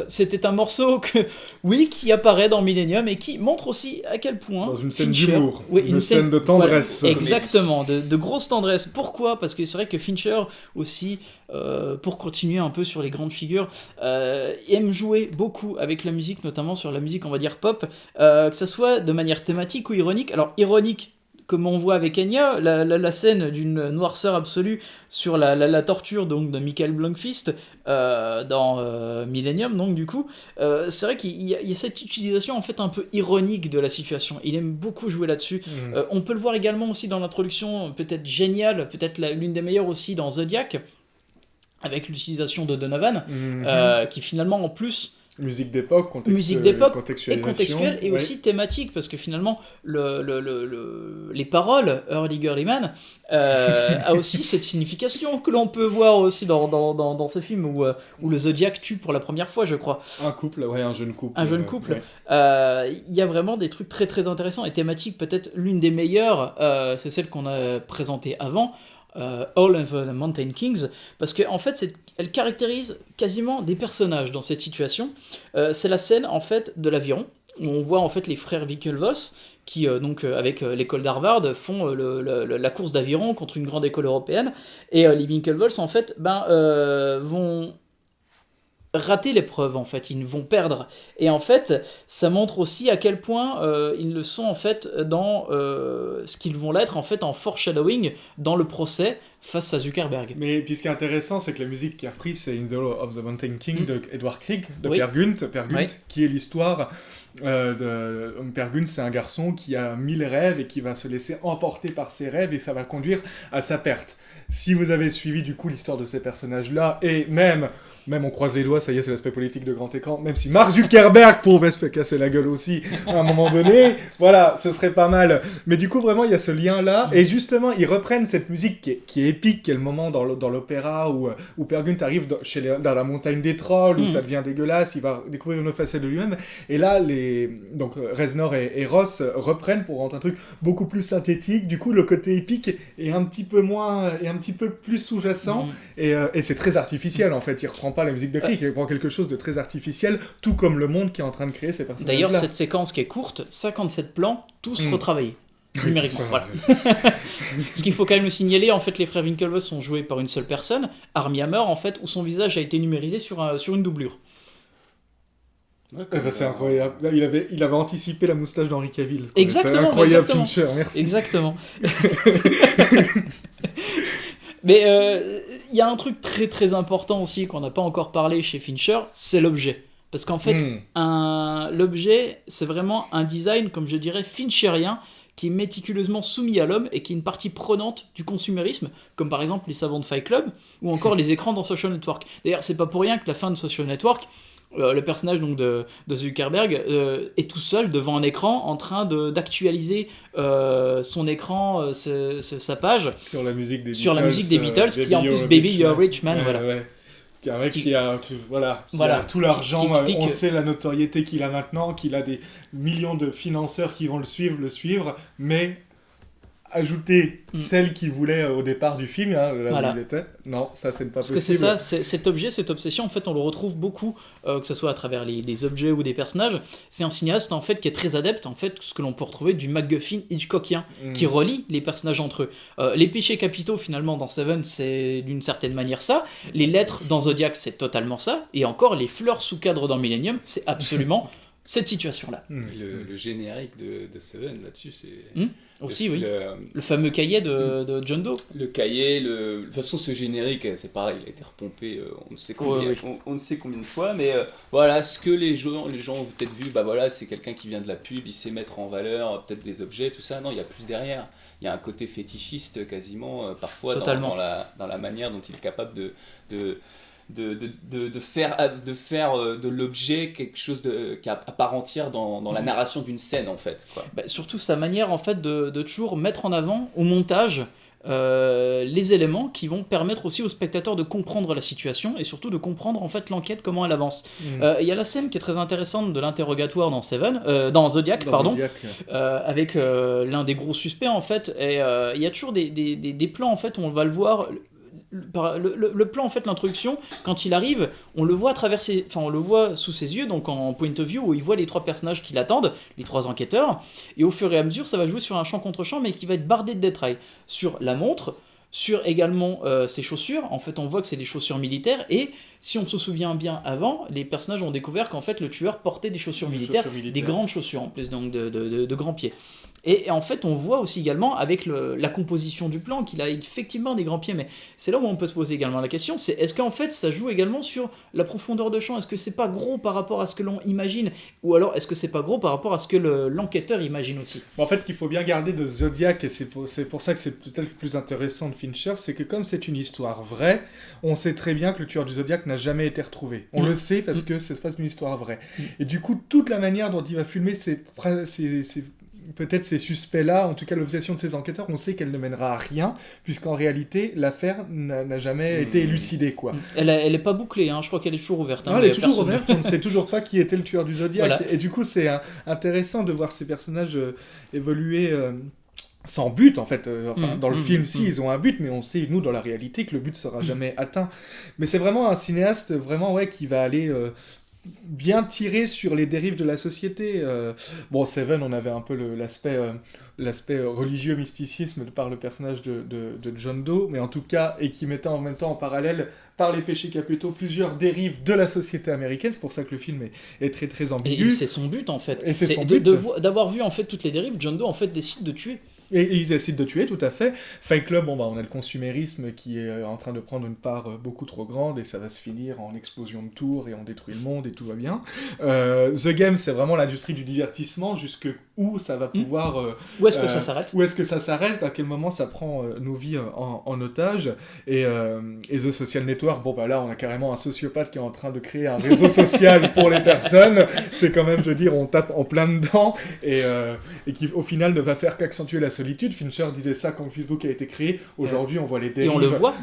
c'était un morceau qui apparaît dans Millennium et qui montre aussi à quel point Dans une scène Fincher- d'humour, Oui, une scène de tendresse. Voilà, exactement, de grosse tendresse. Pourquoi ? Parce que c'est vrai que Fincher aussi, pour continuer un peu sur les grandes figures, aime jouer beaucoup avec la musique, notamment sur la musique, on va dire pop, que ça soit de manière thématique ou ironique. Alors ironique, comme on voit avec Enya, la scène d'une noirceur absolue sur la torture donc, de Michael Blomqvist dans Millennium, donc du coup, c'est vrai qu'il y a cette utilisation en fait un peu ironique de la situation. Il aime beaucoup jouer là-dessus. On peut le voir également aussi dans l'introduction, peut-être géniale, peut-être l'une des meilleures aussi dans Zodiac, avec l'utilisation de Donovan, qui finalement en plus... Musique d'époque, et contextuelle et aussi thématique, parce que finalement les paroles Early Girly Man a aussi cette signification que l'on peut voir aussi dans ce film où le Zodiac tue pour la première fois, je crois. Un jeune couple. Ouais. Il y a vraiment des trucs très très intéressants et thématiques. Peut-être l'une des meilleures, c'est celle qu'on a présentée avant, All of the Mountain Kings, parce qu'en fait elle caractérise quasiment des personnages dans cette situation. C'est la scène en fait de l'aviron où on voit en fait les frères Winklevoss qui avec l'école d'Harvard font la course d'aviron contre une grande école européenne, et les Winklevoss en fait vont rater l'épreuve, en fait, ils vont perdre, et en fait ça montre aussi à quel point ils le sont en fait dans ce qu'ils vont l'être en fait en foreshadowing dans le procès face à Zuckerberg. Mais puis ce qui est intéressant, c'est que la musique qui est reprise, c'est In the Law of the Mountain King de Edward Grieg, de Per Gynt, qui est l'histoire de Per Gynt. C'est un garçon qui a 1000 rêves et qui va se laisser emporter par ses rêves, et ça va conduire à sa perte. Si vous avez suivi du coup l'histoire de ces personnages-là, et même on croise les doigts, ça y est, c'est l'aspect politique de grand écran, même si Mark Zuckerberg pouvait se faire casser la gueule aussi à un moment donné, voilà, ce serait pas mal. Mais du coup, vraiment, il y a ce lien-là, et justement, ils reprennent cette musique qui est épique, qui est le moment dans l'opéra où Per Gynt arrive dans la montagne des trolls, où ça devient dégueulasse, il va découvrir une facette de lui-même, et là, donc Reznor et Ross reprennent pour rendre un truc beaucoup plus synthétique. Du coup, le côté épique est un petit peu plus sous-jacent, et c'est très artificiel, en fait. Il reprend pas la musique de Grieg, il prend quelque chose de très artificiel, tout comme le monde qui est en train de créer ces personnages-là. D'ailleurs, cette séquence qui est courte, 57 plans, tous retravaillés. Numériquement, voilà. Ce qu'il faut quand même le signaler, en fait, les frères Winklevoss sont joués par une seule personne, Armie Hammer, en fait, où son visage a été numérisé sur une doublure. C'est incroyable. Il avait anticipé la moustache d'Henry Cavill. Exactement. C'est incroyable, Fincher, merci. Exactement. Mais il y a un truc très très important aussi qu'on n'a pas encore parlé chez Fincher, c'est l'objet. Parce qu'en fait, l'objet, c'est vraiment un design, comme je dirais, fincherien, qui est méticuleusement soumis à l'homme et qui est une partie prenante du consumérisme, comme par exemple les savants de Fight Club, ou encore les écrans dans Social Network. D'ailleurs, c'est pas pour rien que la fin de Social Network, le personnage donc de Zuckerberg est tout seul devant un écran en train d'actualiser son écran, sa page sur la musique des Beatles, qui en plus Baby You're a Rich Man, voilà. Ouais. Un mec qui a tout l'argent, on sait la notoriété qu'il a maintenant, qu'il a des millions de financeurs qui vont le suivre, mais ajouter celle qu'il voulait au départ du film, là où il était. Non, ça c'est pas possible. Parce que c'est ça, cet objet, cette obsession, en fait, on le retrouve beaucoup, que ce soit à travers les objets ou des personnages. C'est un cinéaste en fait qui est très adepte, en fait, ce que l'on peut retrouver du MacGuffin Hitchcockien, qui relie les personnages entre eux. Les péchés capitaux, finalement, dans Seven, c'est d'une certaine manière ça. Les lettres dans Zodiac, c'est totalement ça. Et encore, les fleurs sous cadre dans Millennium, c'est absolument cette situation-là. Le générique de Seven, là-dessus, c'est... Aussi, le fameux cahier de John Doe. Le cahier, de toute façon, ce générique, c'est pareil, il a été repompé on ne sait combien de fois, mais voilà, ce que les gens ont peut-être vu, c'est quelqu'un qui vient de la pub, il sait mettre en valeur peut-être des objets, tout ça. Non, il y a plus derrière. Il y a un côté fétichiste quasiment, parfois, dans la manière dont il est capable de faire de l'objet quelque chose qui à part entière dans la narration d'une scène, en fait, quoi. Surtout sa manière, en fait, de toujours mettre en avant au montage les éléments qui vont permettre aussi aux spectateurs de comprendre la situation et surtout de comprendre, en fait, l'enquête, comment elle avance. Il y a la scène qui est très intéressante de l'interrogatoire dans Zodiac, avec l'un des gros suspects, en fait, et il y a toujours des plans, en fait, où on va le voir le plan, en fait, l'introduction, quand il arrive, on le voit on le voit sous ses yeux, donc en point of view, où il voit les 3 personnages qui l'attendent, les 3 enquêteurs, et au fur et à mesure, ça va jouer sur un champ contre champ, mais qui va être bardé de détails. Sur la montre, sur également ses chaussures, en fait on voit que c'est des chaussures militaires, et si on se souvient bien avant, les personnages ont découvert qu'en fait le tueur portait des chaussures militaires, des grandes chaussures en plus, donc de grands pieds. Et en fait on voit aussi également avec la composition du plan qu'il a effectivement des grands pieds, mais c'est là où on peut se poser également la question, c'est est-ce qu'en fait ça joue également sur la profondeur de champ, est-ce que c'est pas gros par rapport à ce que l'on imagine, ou alors est-ce que c'est pas gros par rapport à ce que l'enquêteur imagine aussi. En fait, ce qu'il faut bien garder de Zodiac, et c'est pour ça que c'est peut-être le plus intéressant de Fincher, c'est que comme c'est une histoire vraie, on sait très bien que le tueur du Zodiac n'a jamais été retrouvé. On le sait parce que c'est pas une histoire vraie. Et du coup, toute la manière dont il va filmer peut-être ces suspects-là, en tout cas l'obsession de ces enquêteurs, on sait qu'elle ne mènera à rien, puisqu'en réalité, l'affaire n'a jamais été élucidée, quoi. Elle est pas bouclée, hein, je crois qu'elle est toujours ouverte. Hein, elle est toujours ouverte, on ne sait toujours pas qui était le tueur du Zodiac. Voilà. Et du coup, c'est intéressant de voir ces personnages évoluer... sans but, en fait. Dans le film, ils ont un but, mais on sait, nous, dans la réalité, que le but sera jamais atteint. Mais c'est vraiment un cinéaste, vraiment, qui va aller... bien tiré sur les dérives de la société. Bon, Seven, on avait un peu l'aspect religieux mysticisme par le personnage de John Doe, mais en tout cas, et qui mettait en même temps en parallèle, par les péchés capitaux, plusieurs dérives de la société américaine. C'est pour ça que le film est très très ambigu. Et c'est son but, en fait. Et c'est son but. D'avoir vu en fait toutes les dérives, John Doe en fait décide de tuer. Et ils décident de tuer, tout à fait. Fight Club, on a le consumérisme qui est en train de prendre une part beaucoup trop grande, et ça va se finir en explosion de tours, et on détruit le monde, et tout va bien. The Game, c'est vraiment l'industrie du divertissement, jusque où ça va pouvoir... Où est-ce que ça s'arrête ? Où est-ce que ça s'arrête ? À quel moment ça prend nos vies en otage ? Et The Social Network, là, on a carrément un sociopathe qui est en train de créer un réseau social pour les personnes. C'est quand même, je veux dire, on tape en plein dedans, et qui, au final, ne va faire qu'accentuer la solitude. Fincher disait ça quand Facebook a été créé. Aujourd'hui, on voit les dérives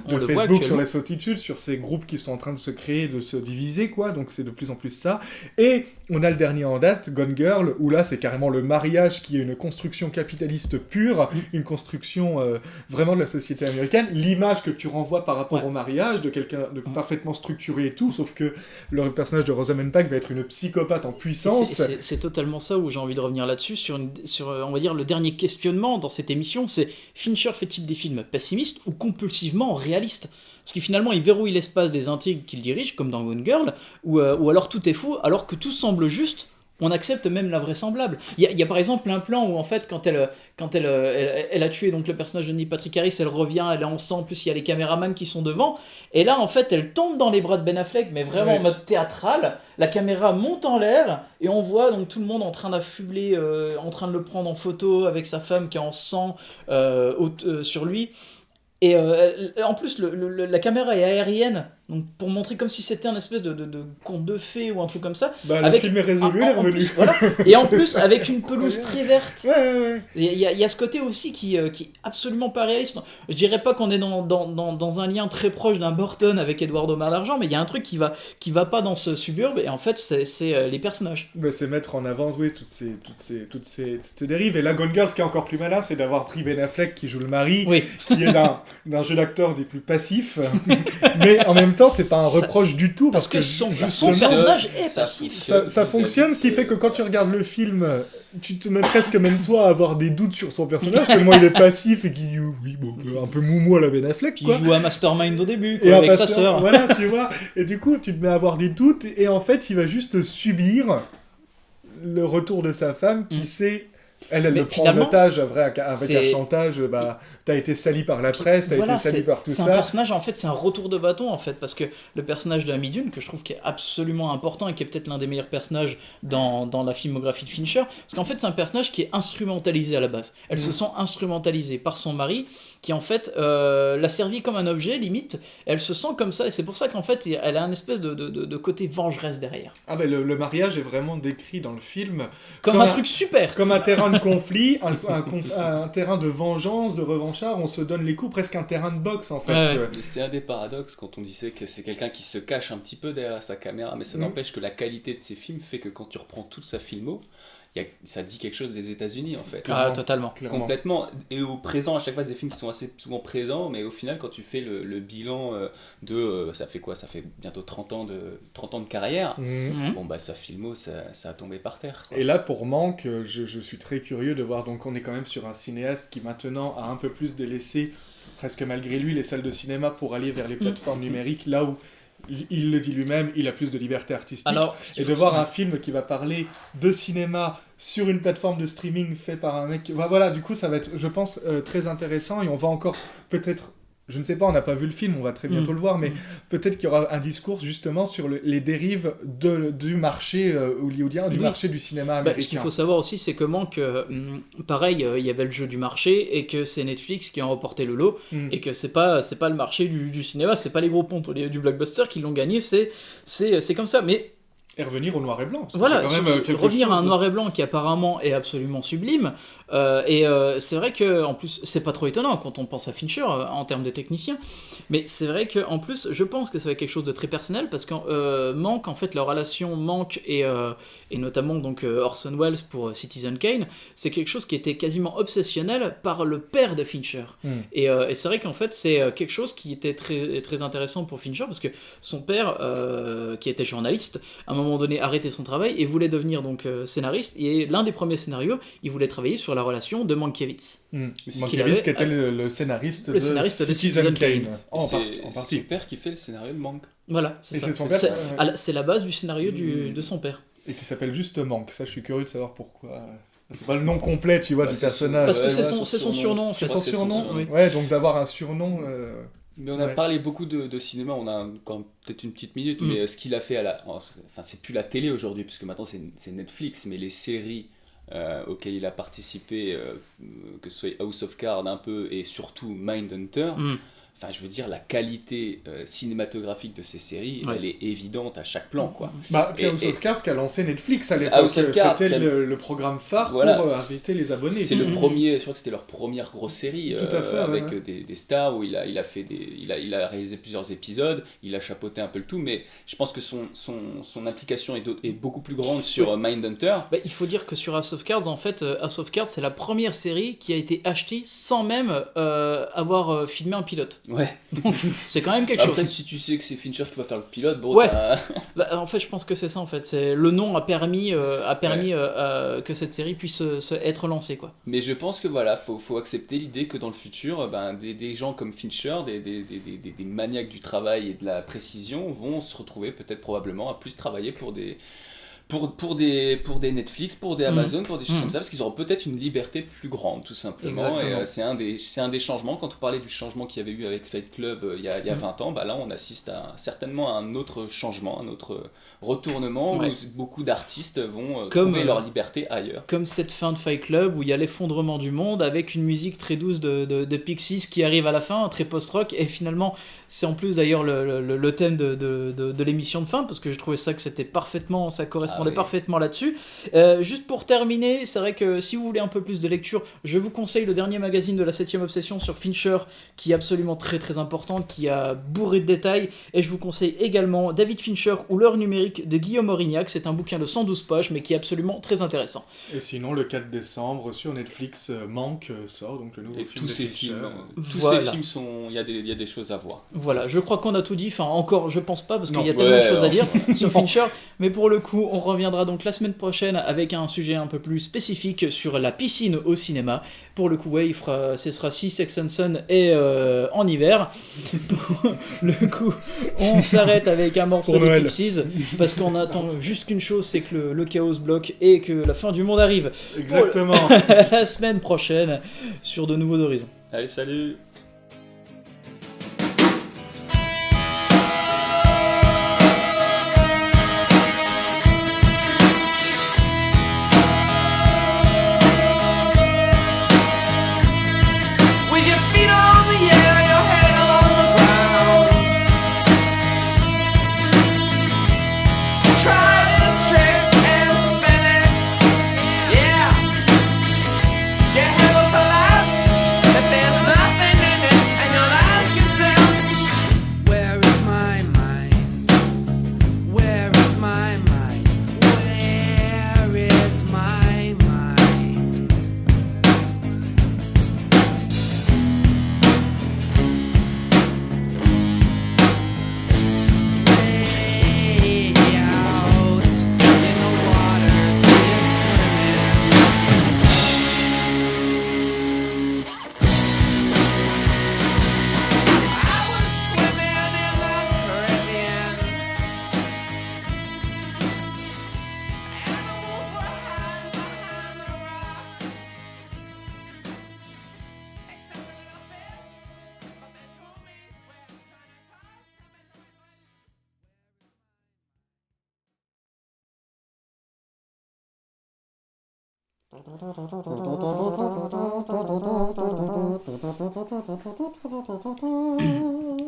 de Facebook sur la solitude, sur ces groupes qui sont en train de se créer, de se diviser, quoi. Donc c'est de plus en plus ça. Et on a le dernier en date, Gone Girl, où là, c'est carrément le mariage qui est une construction capitaliste pure, une construction vraiment de la société américaine. L'image que tu renvoies par rapport au mariage, de quelqu'un de parfaitement structuré et tout, sauf que le personnage de Rosamund Pike va être une psychopathe en puissance. C'est totalement ça où j'ai envie de revenir là-dessus, sur on va dire, le dernier questionnement dans cette émission, c'est Fincher fait-il des films pessimistes ou compulsivement réalistes ? Parce que finalement, il verrouille l'espace des intrigues qu'il dirige, comme dans Gone Girl, ou alors tout est fou, alors que tout semble juste, on accepte même l'invraisemblable. Il y a par exemple un plan où en fait, quand elle a tué donc le personnage de Neil Patrick Harris, elle revient, elle est en sang, en plus il y a les caméramans qui sont devant, et là en fait elle tombe dans les bras de Ben Affleck, mais vraiment en mode théâtral, la caméra monte en l'air, et on voit donc tout le monde en train d'affubler, en train de le prendre en photo avec sa femme qui est en sang sur lui. Et en plus, la caméra est aérienne, donc pour montrer comme si c'était un espèce de conte de fées ou un truc comme ça. Le film est résolu, il est revenu. Voilà. Et en plus, avec une pelouse très verte. Ouais. Il y a ce côté aussi qui est absolument pas réaliste. Je dirais pas qu'on est dans un lien très proche d'un Burton avec Edward Omar d'Argent, mais il y a un truc qui va pas dans ce suburbe, et en fait, c'est les personnages. C'est mettre en avant, toutes ces dérives. Et là, Gone Girl, ce qui est encore plus malin, c'est d'avoir pris Ben Affleck qui joue le mari, qui est d'un jeu d'acteur des plus passifs, mais en même temps, c'est pas un reproche du tout, parce que son personnage est passif. Ça fonctionne, ce qui fait que quand tu regardes le film, tu te mets presque même toi à avoir des doutes sur son personnage, tellement il est passif et qui un peu moumou à la Ben Affleck, quoi. Il joue à Mastermind au début, quoi, avec sa sœur. Voilà, tu vois. Et du coup, tu te mets à avoir des doutes, et en fait, il va juste subir le retour de sa femme qui sait... Elle le prend en otage avec un chantage, t'as été sali par la presse, été sali par tout ça. C'est un personnage, en fait, c'est un retour de bâton, en fait, parce que le personnage de Amy Dunne, que je trouve qui est absolument important et qui est peut-être l'un des meilleurs personnages dans la filmographie de Fincher, parce qu'en fait, c'est un personnage qui est instrumentalisé à la base. Elle se sent instrumentalisée par son mari, qui en fait l'a servi comme un objet, limite. Elle se sent comme ça, et c'est pour ça qu'en fait, elle a un espèce de côté vengeresse derrière. Ah ben, le mariage est vraiment décrit dans le film comme un truc super, comme un terrain de conflit, un terrain de vengeance, de revanchard. On se donne les coups, presque un terrain de boxe, en fait. Ouais. C'est un des paradoxes quand on disait que c'est quelqu'un qui se cache un petit peu derrière sa caméra, mais ça n'empêche que la qualité de ses films fait que quand tu reprends toute sa filmo, ça dit quelque chose des États-Unis en fait. Totalement. Clairement. Complètement. Et au présent, à chaque fois, c'est des films qui sont assez souvent présents, mais au final, quand tu fais le bilan ça fait quoi ? Ça fait bientôt 30 ans de carrière. Bon, bah, sa filmo, ça a tombé par terre. Quoi. Et là, pour Manque, je suis très curieux de voir, donc on est quand même sur un cinéaste qui maintenant a un peu plus délaissé, presque malgré lui, les salles de cinéma pour aller vers les plateformes numériques, là où il le dit lui-même, il a plus de liberté artistique. Alors, et de voir un film qui va parler de cinéma sur une plateforme de streaming fait par un mec... Voilà, du coup, ça va être, je pense, très intéressant, et on va encore peut-être... Je ne sais pas, on n'a pas vu le film, on va très bientôt le voir, mais peut-être qu'il y aura un discours justement sur les dérives du marché hollywoodien, du marché du cinéma américain. Ce qu'il faut savoir aussi, c'est que Manque, pareil, il y avait le jeu du marché, et que c'est Netflix qui a remporté le lot, et que c'est pas le marché du cinéma, c'est pas les gros pontes du blockbuster qui l'ont gagné, c'est comme ça, mais... Et revenir au noir et blanc. Voilà, quand même revenir à un noir et blanc qui apparemment est absolument sublime. C'est vrai que en plus, c'est pas trop étonnant quand on pense à Fincher en termes de technicien. Mais c'est vrai qu'en plus, je pense que ça va être quelque chose de très personnel parce que Manque, en fait, la relation Manque et notamment donc Orson Welles pour Citizen Kane, c'est quelque chose qui était quasiment obsessionnel par le père de Fincher. Et c'est vrai qu'en fait, c'est quelque chose qui était très, très intéressant pour Fincher parce que son père, qui était journaliste, à un moment donné arrêté son travail et voulait devenir donc scénariste, et l'un des premiers scénarios, il voulait travailler sur la relation de Mankiewicz. Mankiewicz qui était le scénariste de Citizen Kane. C'est son père qui fait le scénario de Manque. Voilà, c'est son père. C'est la base du scénario de son père. Et qui s'appelle juste Manque, ça je suis curieux de savoir pourquoi. C'est pas le nom complet, tu vois, du personnage. Parce que c'est son surnom. C'est son surnom, oui. Ouais, donc d'avoir un surnom... Mais on a parlé beaucoup de cinéma, on a encore peut-être une petite minute, mais ce qu'il a fait enfin c'est plus la télé aujourd'hui, puisque maintenant c'est Netflix, mais les séries auxquelles il a participé, que ce soit House of Cards un peu, et surtout Mindhunter, enfin je veux dire, la qualité cinématographique de ces séries, elle est évidente à chaque plan, quoi. Puis House of Cards qui a lancé Netflix à l'époque, c'était le programme phare pour inviter les abonnés. C'est le premier, je crois que c'était leur première grosse série, avec des stars où il a réalisé plusieurs épisodes, il a chapeauté un peu le tout, mais je pense que son implication est beaucoup plus grande sur Mindhunter. Il faut dire que sur House of Cards, en fait, House of Cards c'est la première série qui a été achetée sans même avoir filmé un pilote. Ouais. Donc c'est quand même quelque chose. Après, si tu sais que c'est Fincher qui va faire le pilote, bon. Ouais. En fait, je pense que c'est ça. En fait, le nom a permis que cette série puisse être lancée, quoi. Mais je pense que voilà, faut accepter l'idée que dans le futur, des gens comme Fincher, des maniaques du travail et de la précision, vont se retrouver peut-être probablement à plus travailler pour des Netflix, pour des Amazon, pour des choses comme ça, parce qu'ils auront peut-être une liberté plus grande, tout simplement. Exactement. Et c'est un des changements. Quand on parlait du changement qu'il y avait eu avec Fight Club il y a 20 ans, là on assiste certainement à un autre changement, un autre retournement, où beaucoup d'artistes vont trouver leur liberté ailleurs. Comme cette fin de Fight Club où il y a l'effondrement du monde avec une musique très douce de Pixies qui arrive à la fin, très post-rock, et finalement c'est en plus d'ailleurs le thème de l'émission de fin, parce que je trouvais ça que c'était parfaitement, ça correspondait parfaitement là-dessus. Juste pour terminer, c'est vrai que si vous voulez un peu plus de lecture, je vous conseille le dernier magazine de la 7ème Obsession sur Fincher, qui est absolument très très important, qui a bourré de détails, et je vous conseille également David Fincher ou l'heure numérique de Guillaume Aurignac. C'est un bouquin de 112 pages mais qui est absolument très intéressant. Et sinon le 4 décembre sur Netflix, Manque sort, donc le nouveau film tous de ces Fincher. Ces films il y a des choses à voir. Voilà, je crois qu'on a tout dit, enfin encore je pense pas parce qu'il y a tellement de choses à dire sur Fincher, mais pour le coup on reviendra donc la semaine prochaine avec un sujet un peu plus spécifique sur la piscine au cinéma. Pour le coup, ce sera Six Sex and Son et en hiver. Pour le coup, on s'arrête avec un morceau de Pixies parce qu'on attend juste qu'une chose, c'est que le chaos se bloque et que la fin du monde arrive. Exactement. La semaine prochaine sur de nouveaux horizons. Allez, salut. Nothing in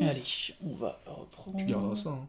Allez, on va reprendre. Tu garderas ça. Hein.